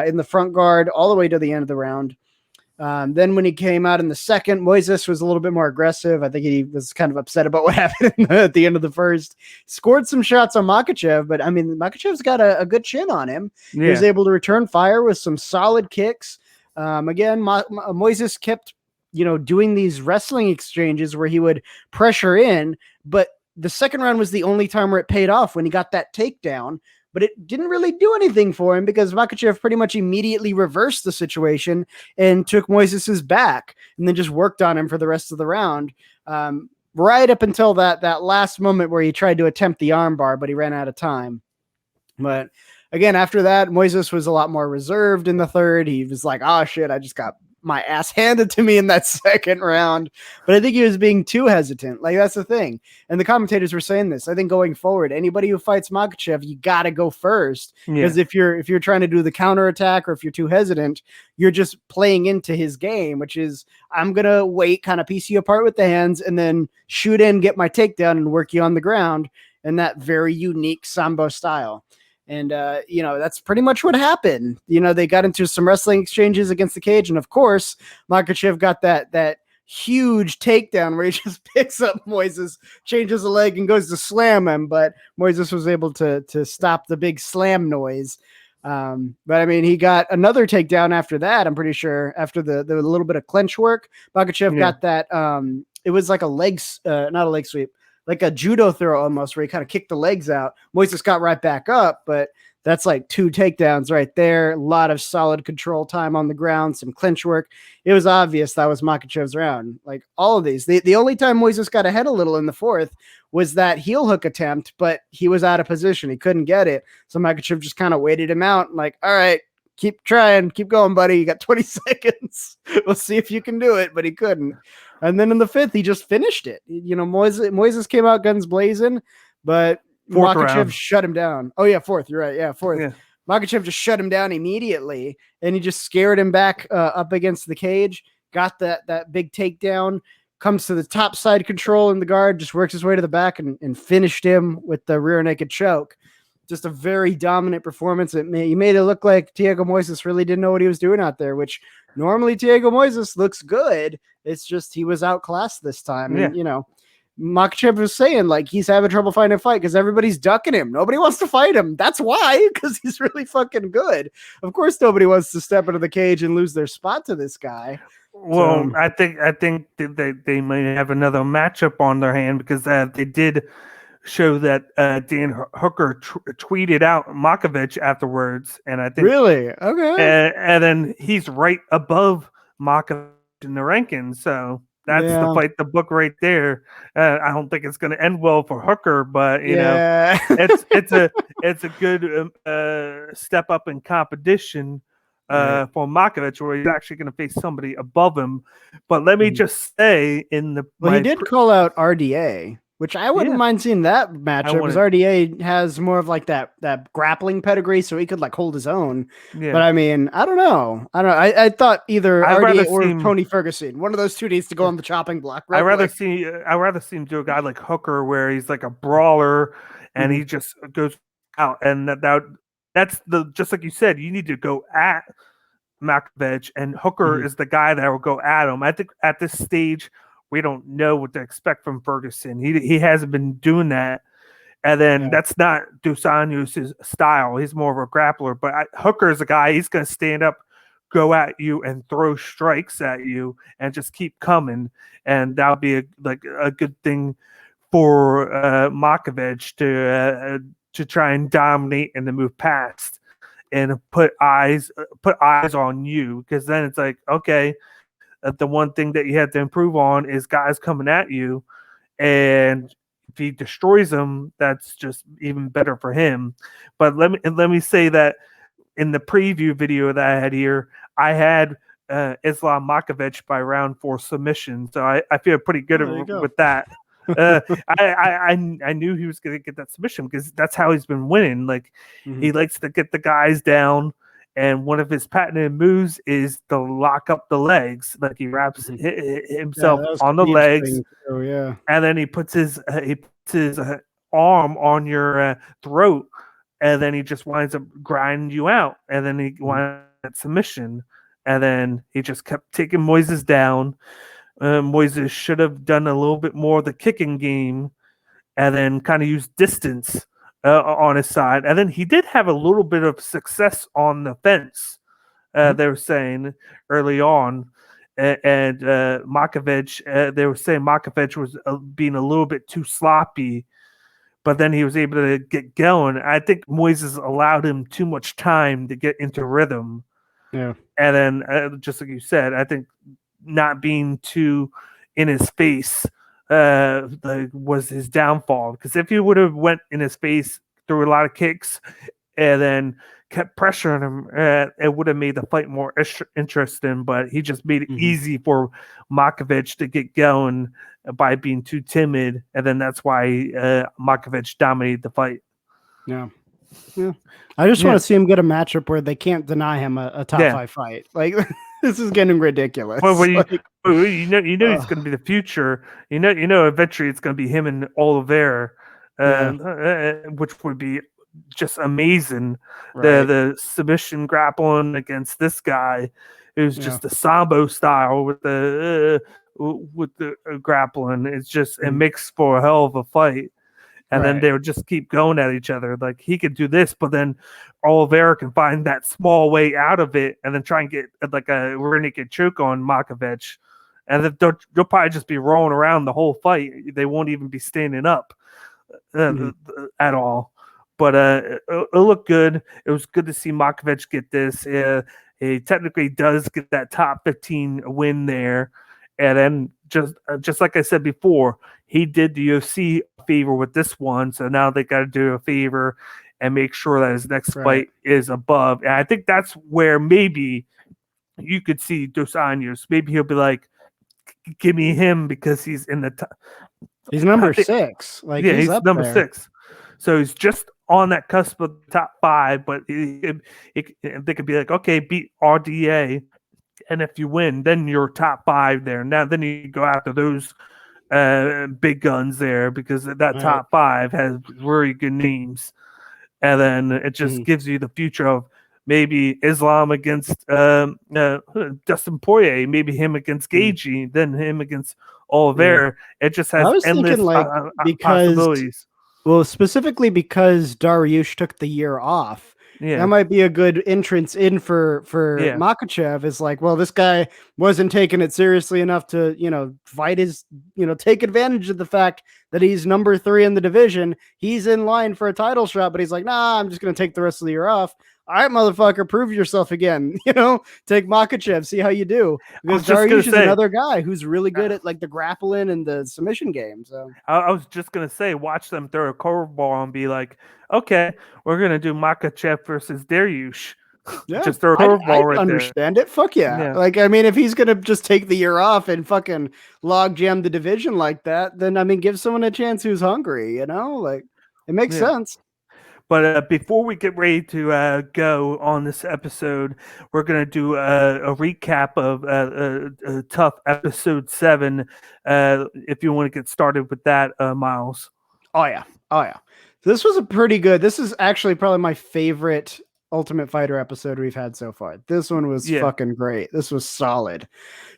Speaker 2: in the front guard all the way to the end of the round. Then when he came out in the second, Moises was a little bit more aggressive. I think he was kind of upset about what happened at the end of the first. Scored some shots on Makhachev, but I mean, Makhachev's got a good chin on him. Yeah. He was able to return fire with some solid kicks. Again, Moises kept, doing these wrestling exchanges where he would pressure in, but the second round was the only time where it paid off when he got that takedown. But it didn't really do anything for him because Makhachev pretty much immediately reversed the situation and took Moises's back and then just worked on him for the rest of the round. Right up until that last moment where he tried to attempt the armbar, but he ran out of time. But again, after that, Moises was a lot more reserved in the third. He was like, oh shit, I just got my ass handed to me in that second round. But I think he was being too hesitant. Like, that's the thing. And the commentators were saying this. I think going forward, anybody who fights Makhachev, you got to go first. Because if you're trying to do the counterattack, or if you're too hesitant, you're just playing into his game, which is, I'm going to wait, kind of piece you apart with the hands, and then shoot in, get my takedown, and work you on the ground in that very unique Sambo style. And, that's pretty much what happened. They got into some wrestling exchanges against the cage. And of course, Makhachev got that huge takedown where he just picks up Moises, changes a leg, and goes to slam him. But Moises was able to stop the big slam noise. But I mean, he got another takedown after that. I'm pretty sure after the little bit of clinch work, Makhachev got that. It was like not a leg sweep, like a judo throw almost, where he kind of kicked the legs out. Moises got right back up, but that's like 2 takedowns right there. A lot of solid control time on the ground, some clinch work. It was obvious that was Makhachev's round. Like all of these. The only time Moises got ahead a little in the fourth was that heel hook attempt, but he was out of position. He couldn't get it. So Makhachev just kind of waited him out, like, all right, keep trying, keep going, buddy. You got 20 seconds. We'll see if you can do it, but he couldn't. And then in the fifth, he just finished it. Moises came out guns blazing, but Makhachev shut him down. Oh yeah, fourth. You're right. Yeah, fourth. Yeah. Makhachev just shut him down immediately, and he just scared him back up against the cage. Got that big takedown. Comes to the top side control in the guard. Just works his way to the back and finished him with the rear naked choke. Just a very dominant performance. He made it look like Thiago Moises really didn't know what he was doing out there, which normally Thiago Moises looks good. It's just he was outclassed this time. And, Makhachev was saying, like, he's having trouble finding a fight because everybody's ducking him. Nobody wants to fight him. That's why, because he's really fucking good. Of course, nobody wants to step into the cage and lose their spot to this guy.
Speaker 1: Well, I think they might have another matchup on their hand because they did show that Dan Hooker tweeted out Makhachev afterwards, and I think
Speaker 2: really okay,
Speaker 1: and then he's right above Makhachev in the rankings, so that's the fight, the book right there. I don't think it's going to end well for Hooker, but you know, it's a good step up in competition for Makhachev, where he's actually going to face somebody above him. But let me just say,
Speaker 2: he did call out RDA. Which I wouldn't mind seeing that matchup because RDA has more of like that grappling pedigree, so he could like hold his own. Yeah. But I mean, I don't know. I thought either RDA or Tony Ferguson, one of those two needs to go on the chopping block. Right?
Speaker 1: I'd rather see him do a guy like Hooker, where he's like a brawler and he just goes out, and that's just like you said, you need to go at Makhachev, and Hooker is the guy that will go at him. I think at this stage, we don't know what to expect from Ferguson. He hasn't been doing that. And then that's not Dos Anjos' style. He's more of a grappler. But Hooker is a guy, he's going to stand up, go at you and throw strikes at you and just keep coming, and that'll be a good thing for Makhachev to try and dominate and to move past and put eyes on you, because then it's like, okay, the one thing that you have to improve on is guys coming at you, and if he destroys them, that's just even better for him. But let me say that in the preview video that I had here, I had Islam Makhachev by round 4 submission, so I feel pretty good with that. I knew he was going to get that submission because that's how he's been winning. Like, he likes to get the guys down, and one of his patented moves is to lock up the legs. Like, he wraps himself on the legs, and then he puts his arm on your throat, and then he just winds up grinding you out, and then he winds up submission, and then he just kept taking Moises down. Moises should have done a little bit more of the kicking game, and then kind of used distance on his side. And then he did have a little bit of success on the fence, they were saying early on. And Makhachev, they were saying Makhachev was being a little bit too sloppy, but then he was able to get going. I think Moises allowed him too much time to get into rhythm.
Speaker 2: Yeah.
Speaker 1: And then, just like you said, I think not being too in his face was his downfall, because if he would have went in his face, threw a lot of kicks, and then kept pressuring him, it would have made the fight more interesting. But he just made it easy for Makhachev to get going by being too timid, and then that's why Makhachev dominated the fight.
Speaker 2: Yeah. I just want to see him get a matchup where they can't deny him a top 5 fight. Like, this is getting ridiculous.
Speaker 1: Well, you know he's going to be the future. You know, eventually it's going to be him and Oliveira, which would be just amazing. Right. The submission grappling against this guy, who's just the Sambo style with the grappling. It's just it makes for a hell of a fight. And then they would just keep going at each other. Like, he could do this, but then Oliveira can find that small way out of it, and then try and get like a rear naked choke on Makhachev. And then they'll probably just be rolling around the whole fight. They won't even be standing up at all. But it looked good. It was good to see Makhachev get this. He technically does get that top 15 win there. And then just like I said before, he did the UFC a favor with this one, so now they got to do a favor and make sure that his next fight is above. And I think that's where maybe you could see Dos Anjos. Maybe he'll be like, "Give me him," because he's in the top.
Speaker 2: He's number 6. Like,
Speaker 1: he's number
Speaker 2: there.
Speaker 1: 6. So he's just on that cusp of the top 5. But they could be like, "Okay, beat RDA." And if you win, then you're top 5 there. Now, then you go after those big guns there, because that top 5 has very good names. And then it just gives you the future of maybe Islam against Dustin Poirier, maybe him against Gaethje, then him against Oliveira. It just has endless possibilities.
Speaker 2: Well, specifically because Dariush took the year off. That might be a good entrance in for Makhachev. Is like, well, this guy wasn't taking it seriously enough to, fight his, take advantage of the fact that he's number 3 in the division. He's in line for a title shot, but he's like, nah, I'm just going to take the rest of the year off. All right, motherfucker, prove yourself again. Take Makhachev, see how you do. Because Dariush is another guy who's really good at like the grappling and the submission game. So
Speaker 1: I was just gonna say, watch them throw a curveball and be like, okay, we're gonna do Makhachev versus Dariush.
Speaker 2: Yeah,
Speaker 1: just throw a curveball right
Speaker 2: understand there. It. Fuck yeah. Like, I mean, if he's gonna just take the year off and fucking log jam the division like that, then I mean, give someone a chance who's hungry. Like, it makes sense.
Speaker 1: But before we get ready to go on this episode, we're going to do a recap of Tough Episode 7, if you want to get started with that, Miles.
Speaker 2: Oh, yeah. So this was a pretty good... This is actually probably my favorite Ultimate Fighter episode we've had so far. This one was fucking great. This was solid.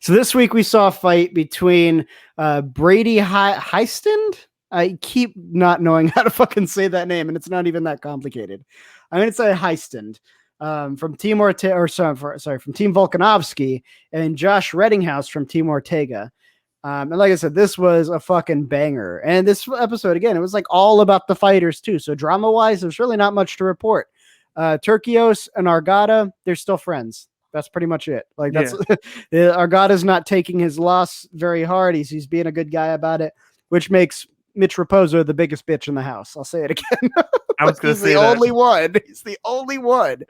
Speaker 2: So this week we saw a fight between Brady Heistand. I keep not knowing how to fucking say that name, and it's not even that complicated. I'm going to say Heistand from Team Ortega, or sorry, from Team Volkanovski, and Josh Reddinghouse from Team Ortega. And like I said, this was a fucking banger. And this episode, again, it was like all about the fighters too. So drama-wise, there's really not much to report. Turkios and Argata, they're still friends. That's pretty much it. Like that's Argata's not taking his loss very hard. He's being a good guy about it, which makes Mitch Raposo the biggest bitch in the house. I'll say it again.
Speaker 1: I was going to say
Speaker 2: the only one. He's the only one.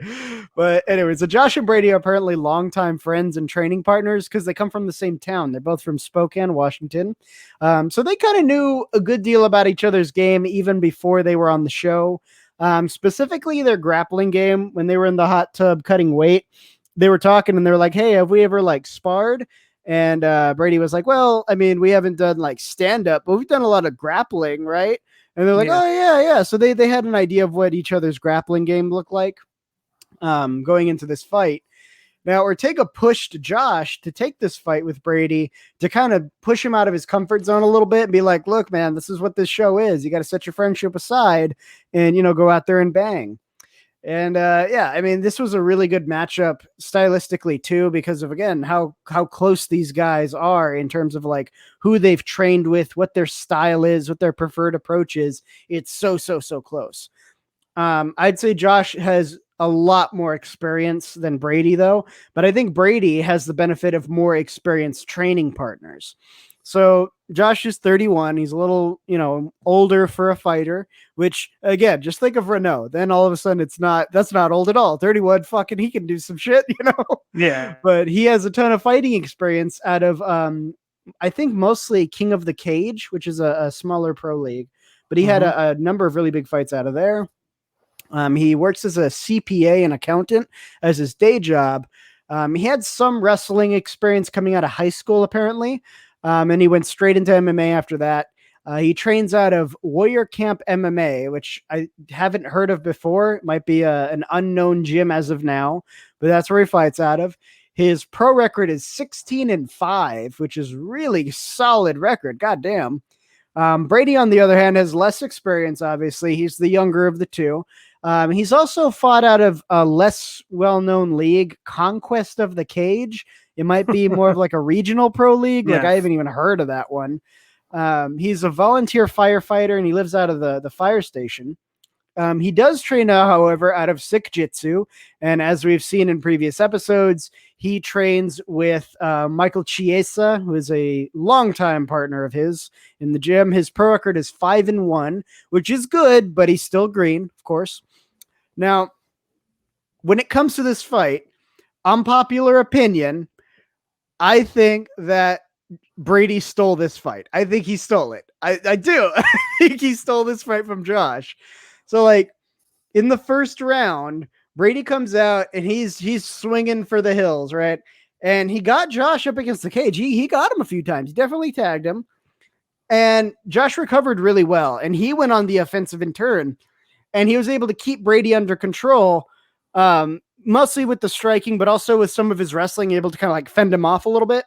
Speaker 2: But anyways, so Josh and Brady are apparently longtime friends and training partners because they come from the same town. They're both from Spokane, Washington. So they kind of knew a good deal about each other's game even before they were on the show. Specifically their grappling game when they were in the hot tub cutting weight. They were talking and they were like, hey, have we ever like sparred? And Brady was like, well, I mean, we haven't done like stand up, but we've done a lot of grappling, right? And they're like, oh, yeah. So they had an idea of what each other's grappling game looked like going into this fight. Now, Ortega pushed Josh to take this fight with Brady to kind of push him out of his comfort zone a little bit and be like, look, man, this is what this show is. You got to set your friendship aside and, go out there and bang. And I mean, this was a really good matchup stylistically too, because of, again, how close these guys are in terms of like who they've trained with, what their style is, what their preferred approach is. It's so close. I'd say Josh has a lot more experience than Brady though, but I think Brady has the benefit of more experienced training partners. So Josh is 31. He's a little, older for a fighter, which again, just think of Reneau. Then all of a sudden that's not old at all. 31, fucking, he can do some shit,
Speaker 1: Yeah.
Speaker 2: But he has a ton of fighting experience out of, I think mostly King of the Cage, which is a smaller pro league, but he had a number of really big fights out of there. He works as a CPA and accountant as his day job. He had some wrestling experience coming out of high school, apparently. And he went straight into MMA after that. He trains out of Warrior Camp MMA, which I haven't heard of before. It might be an unknown gym as of now, but that's where he fights out of. His pro record is 16-5, which is really solid record. Goddamn. Brady, on the other hand, has less experience, obviously. He's the younger of the two. He's also fought out of a less well-known league, Conquest of the Cage. It might be more of like a regional pro league. Like I haven't even heard of that one. He's a volunteer firefighter and he lives out of the fire station. He does train now, however, out of Sick Jitsu. And as we've seen in previous episodes, he trains with Michael Chiesa, who is a longtime partner of his in the gym. His pro record is 5-1, which is good, but he's still green, of course. Now, when it comes to this fight, unpopular opinion, I think that Brady stole this fight. I think he stole it. I do. I think he stole this fight from Josh. So like in the first round, Brady comes out and he's swinging for the hills, right? And he got Josh up against the cage. He got him a few times. He definitely tagged him. And Josh recovered really well. And he went on the offensive in turn. And he was able to keep Brady under control, mostly with the striking, but also with some of his wrestling, able to kind of like fend him off a little bit.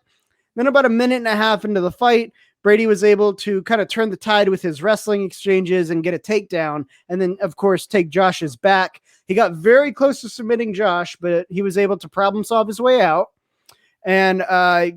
Speaker 2: Then about a minute and a half into the fight, Brady was able to kind of turn the tide with his wrestling exchanges and get a takedown. And then, of course, take Josh's back. He got very close to submitting Josh, but he was able to problem solve his way out and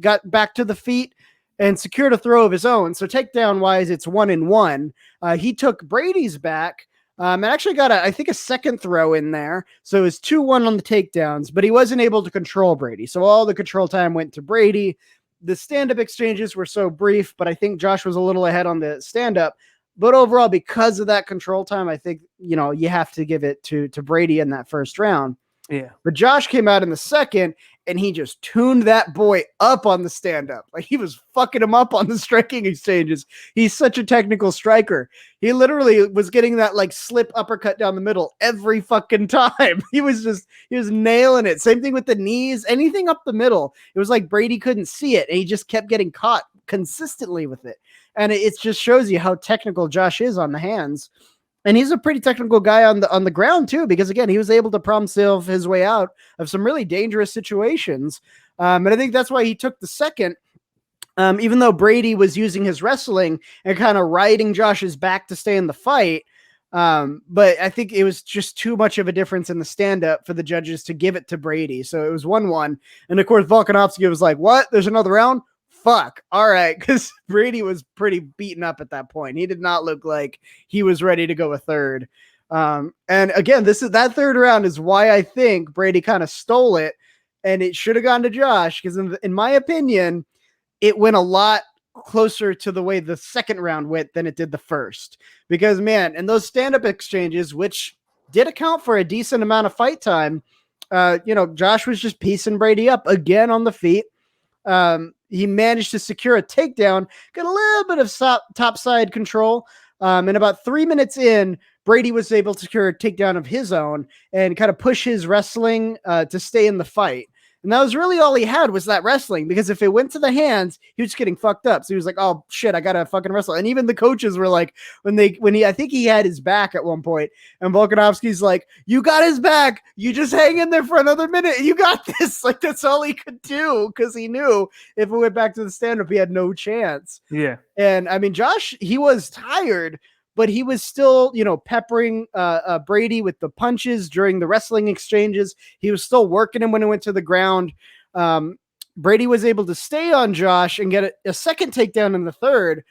Speaker 2: got back to the feet and secured a throw of his own. So takedown-wise, it's 1-1. He took Brady's back and actually got, I think, a second throw in there. So it was 2-1 on the takedowns, but he wasn't able to control Brady. So all the control time went to Brady. The stand-up exchanges were so brief, but I think Josh was a little ahead on the stand-up. But overall, because of that control time, I think, you have to give it to Brady in that first round.
Speaker 1: Yeah.
Speaker 2: But Josh came out in the second, and he just tuned that boy up on the stand-up. Like, he was fucking him up on the striking exchanges. He's such a technical striker. He literally was getting that, like, slip uppercut down the middle every fucking time. He was nailing it. Same thing with the knees, anything up the middle. It was like Brady couldn't see it, and he just kept getting caught consistently with it. And it just shows you how technical Josh is on the hands. And he's a pretty technical guy on the ground too, because again, he was able to problem solve his way out of some really dangerous situations. And I think that's why he took the second, even though Brady was using his wrestling and kind of riding Josh's back to stay in the fight. But I think it was just too much of a difference in the stand-up for the judges to give it to Brady. So it was 1-1. And of course, Volkanovski was like, what? There's another round? Fuck. All right. Because Brady was pretty beaten up at that point. He did not look like he was ready to go a third. And again, that third round is why I think Brady kind of stole it, and it should have gone to Josh, because in my opinion, it went a lot closer to the way the second round went than it did the first. Because, man, and those stand-up exchanges, which did account for a decent amount of fight time, Josh was just piecing Brady up again on the feet. He managed to secure a takedown, got a little bit of topside control. And about 3 minutes in, Brady was able to secure a takedown of his own and kind of push his wrestling to stay in the fight. And that was really all he had, was that wrestling, because if it went to the hands, he was just getting fucked up. So he was like, oh shit, I gotta fucking wrestle. And even the coaches were like, I think he had his back at one point, and Volkanovski's like, you got his back. You just hang in there for another minute. And you got this. Like, that's all he could do, because he knew if it went back to the stand-up, he had no chance.
Speaker 1: Yeah.
Speaker 2: And I mean, Josh, he was tired, but he was still, peppering Brady with the punches during the wrestling exchanges. He was still working him when he went to the ground. Brady was able to stay on Josh and get a second takedown in the third.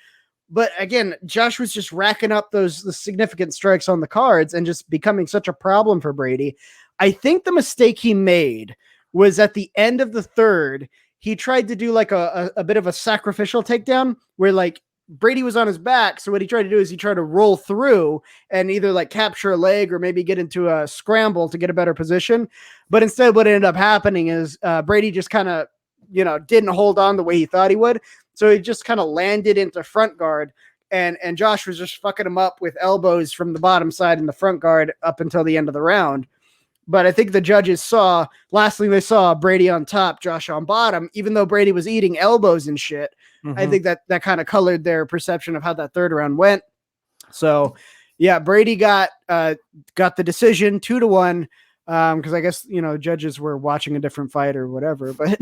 Speaker 2: But again, Josh was just racking up the significant strikes on the cards and just becoming such a problem for Brady. I think the mistake he made was at the end of the third, he tried to do like a bit of a sacrificial takedown where like Brady was on his back. So what he tried to do is he tried to roll through and either like capture a leg or maybe get into a scramble to get a better position. But instead what ended up happening is Brady just kind of, didn't hold on the way he thought he would. So he just kind of landed into front guard, and Josh was just fucking him up with elbows from the bottom side in the front guard up until the end of the round. But I think the judges last thing they saw, Brady on top, Josh on bottom, even though Brady was eating elbows and shit. Mm-hmm. I think that kind of colored their perception of how that third round went. So yeah, Brady got the decision 2-1. Because I guess, judges were watching a different fight or whatever, but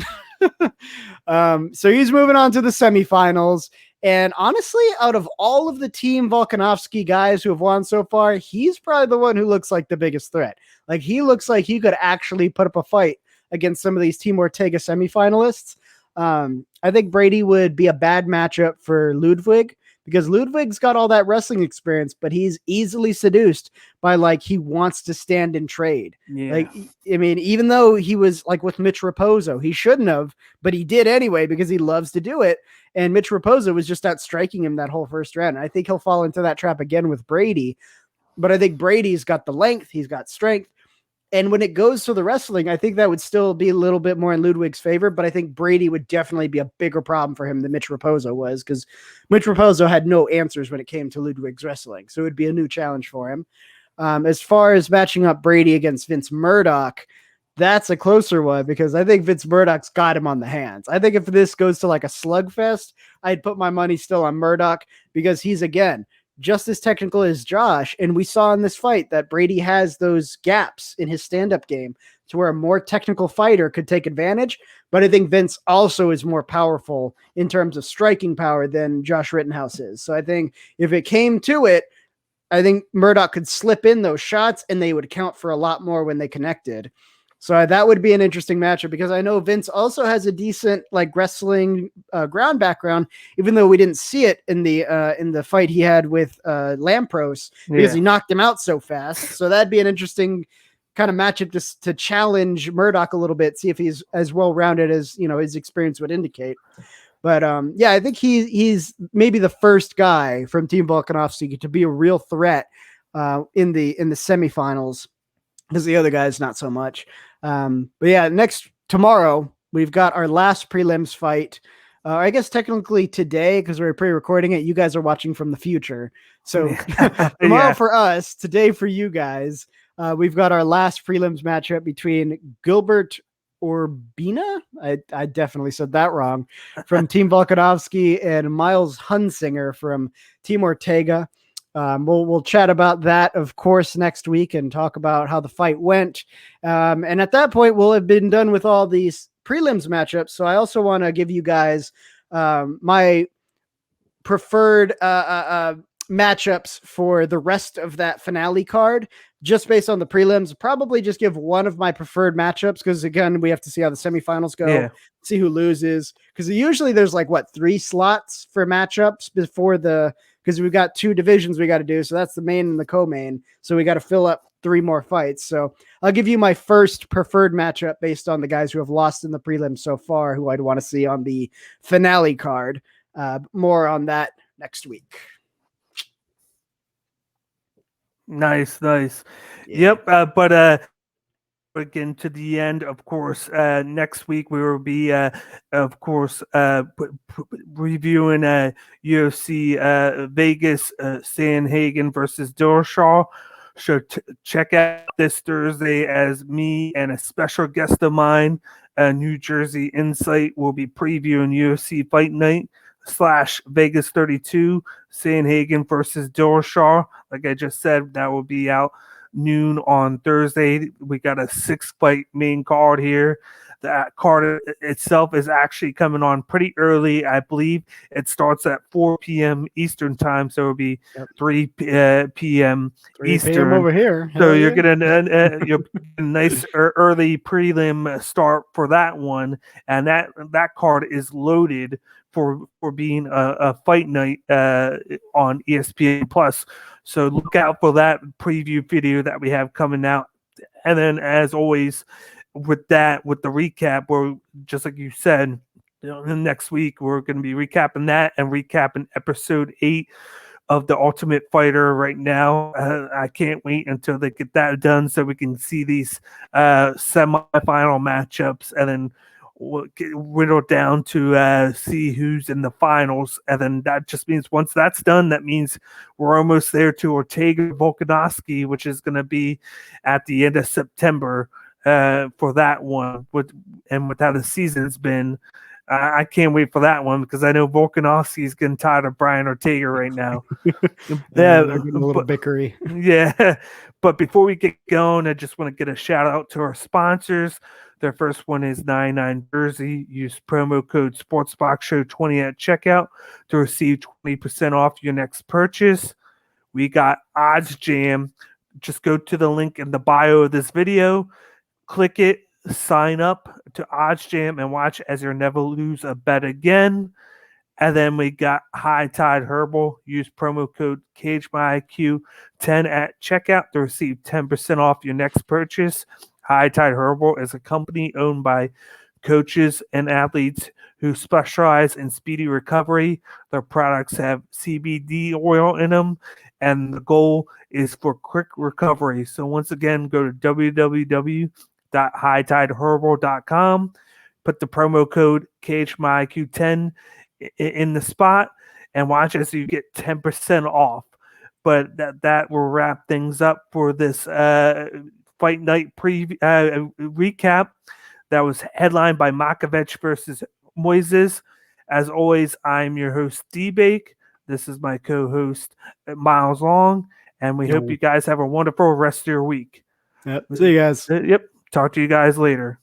Speaker 2: so he's moving on to the semifinals. And honestly, out of all of the Team Volkanovski guys who have won so far, he's probably the one who looks like the biggest threat. Like, he looks like he could actually put up a fight against some of these Team Ortega semifinalists. I think Brady would be a bad matchup for Ludwig, because Ludwig's got all that wrestling experience, but he's easily seduced by, like, he wants to stand and trade. Yeah. Like, I mean, even though he was like with Mitch Raposo, he shouldn't have, but he did anyway, because he loves to do it. And Mitch Raposo was just out striking him that whole first round. And I think he'll fall into that trap again with Brady, but I think Brady's got the length, he's got strength. And when it goes to the wrestling, I think that would still be a little bit more in Ludwig's favor, but I think Brady would definitely be a bigger problem for him than Mitch Raposo was, because Mitch Raposo had no answers when it came to Ludwig's wrestling. So it would be a new challenge for him. As far as matching up Brady against Vince Murdoch, that's a closer one, because I think Vince Murdoch's got him on the hands. I think if this goes to like a slugfest, I'd put my money still on Murdoch, because he's, again, just as technical as Josh. And we saw in this fight that Brady has those gaps in his stand-up game to where a more technical fighter could take advantage. But I think Vince also is more powerful in terms of striking power than Josh Rittenhouse is. So I think if it came to it, I think Murdoch could slip in those shots and they would count for a lot more when they connected. So that would be an interesting matchup, because I know Vince also has a decent like wrestling ground background, even though we didn't see it in the fight he had with Lampros, because he knocked him out so fast. So that'd be an interesting kind of matchup to challenge Murdoch a little bit, see if he's as well-rounded as, his experience would indicate. But yeah, I think he's maybe the first guy from Team Volkanovski to be a real threat in the semifinals, because the other guys not so much. But yeah, tomorrow we've got our last prelims fight. I guess technically today, because we're pre-recording it, you guys are watching from the future. So tomorrow for us, today for you guys, we've got our last prelims matchup between Gilbert Urbina. I definitely said that wrong, from Team Volkanovski, and Miles Hunsinger from Team Ortega. We'll chat about that, of course, next week and talk about how the fight went. And at that point, we'll have been done with all these prelims matchups. So I also want to give you guys my preferred matchups for the rest of that finale card, just based on the prelims. Probably just give one of my preferred matchups because, again, we have to see how the semifinals go, see who loses. Because usually there's like, 3 slots for matchups before because we've got 2 divisions we got to do. So that's the main and the co-main. So we got to fill up 3 more fights. So I'll give you my first preferred matchup based on the guys who have lost in the prelims so far, who I'd want to see on the finale card. More on that next week.
Speaker 1: Nice. Yeah. Yep. But again, to the end, of course, next week we will be, of course, reviewing UFC Vegas, Sandhagen versus Dillashaw. So check out this Thursday as me and a special guest of mine, New Jersey Insight, will be previewing UFC Fight Night / Vegas 32, Sandhagen versus Dillashaw. Like I just said, that will be out noon on Thursday. We got a 6-fight main card here. That card itself is actually coming on pretty early. I believe it starts at 4 p.m. Eastern time, so it'll be 3 p.m.
Speaker 2: 3
Speaker 1: Eastern
Speaker 2: p.m. over here.
Speaker 1: So you're getting a nice early prelim start for that one, and that card is loaded for being a fight night on ESPN Plus. So look out for that preview video that we have coming out. And then, as always, with the recap, where just like you said, next week we're going to be recapping that and recapping episode 8 of The Ultimate Fighter right now. I can't wait until they get that done so we can see these semifinal matchups, and then we'll get whittled down to see who's in the finals. And then that just means once that's done, that means we're almost there to Ortega Volkanovski, which is going to be at the end of September for that one. With how the season's been, I can't wait for that one because I know Volkanovski is getting tired of Brian Ortega right now.
Speaker 2: They're getting a little bickery.
Speaker 1: Yeah. But before we get going, I just want to get a shout out to our sponsors. Their first one is 99 Jersey. Use promo code SportsBoxShow20 at checkout to receive 20% off your next purchase. We got Oddsjam. Just go to the link in the bio of this video, click it, sign up to Oddsjam, and watch as you'll never lose a bet again. And then we got High Tide Herbal. Use promo code CageMyIQ10 at checkout to receive 10% off your next purchase. High Tide Herbal is a company owned by coaches and athletes who specialize in speedy recovery. Their products have CBD oil in them, and the goal is for quick recovery. So once again, go to www.hightideherbal.com, put the promo code CageMyIQ10 in the spot, and watch as you get 10% off. But that will wrap things up for this fight night recap that was headlined by Makhachev versus Moises. As always, I'm your host, D-Bake. This is my co-host, Miles Long, and we hope you guys have a wonderful rest of your week.
Speaker 2: Yep. See you guys.
Speaker 1: Yep. Talk to you guys later.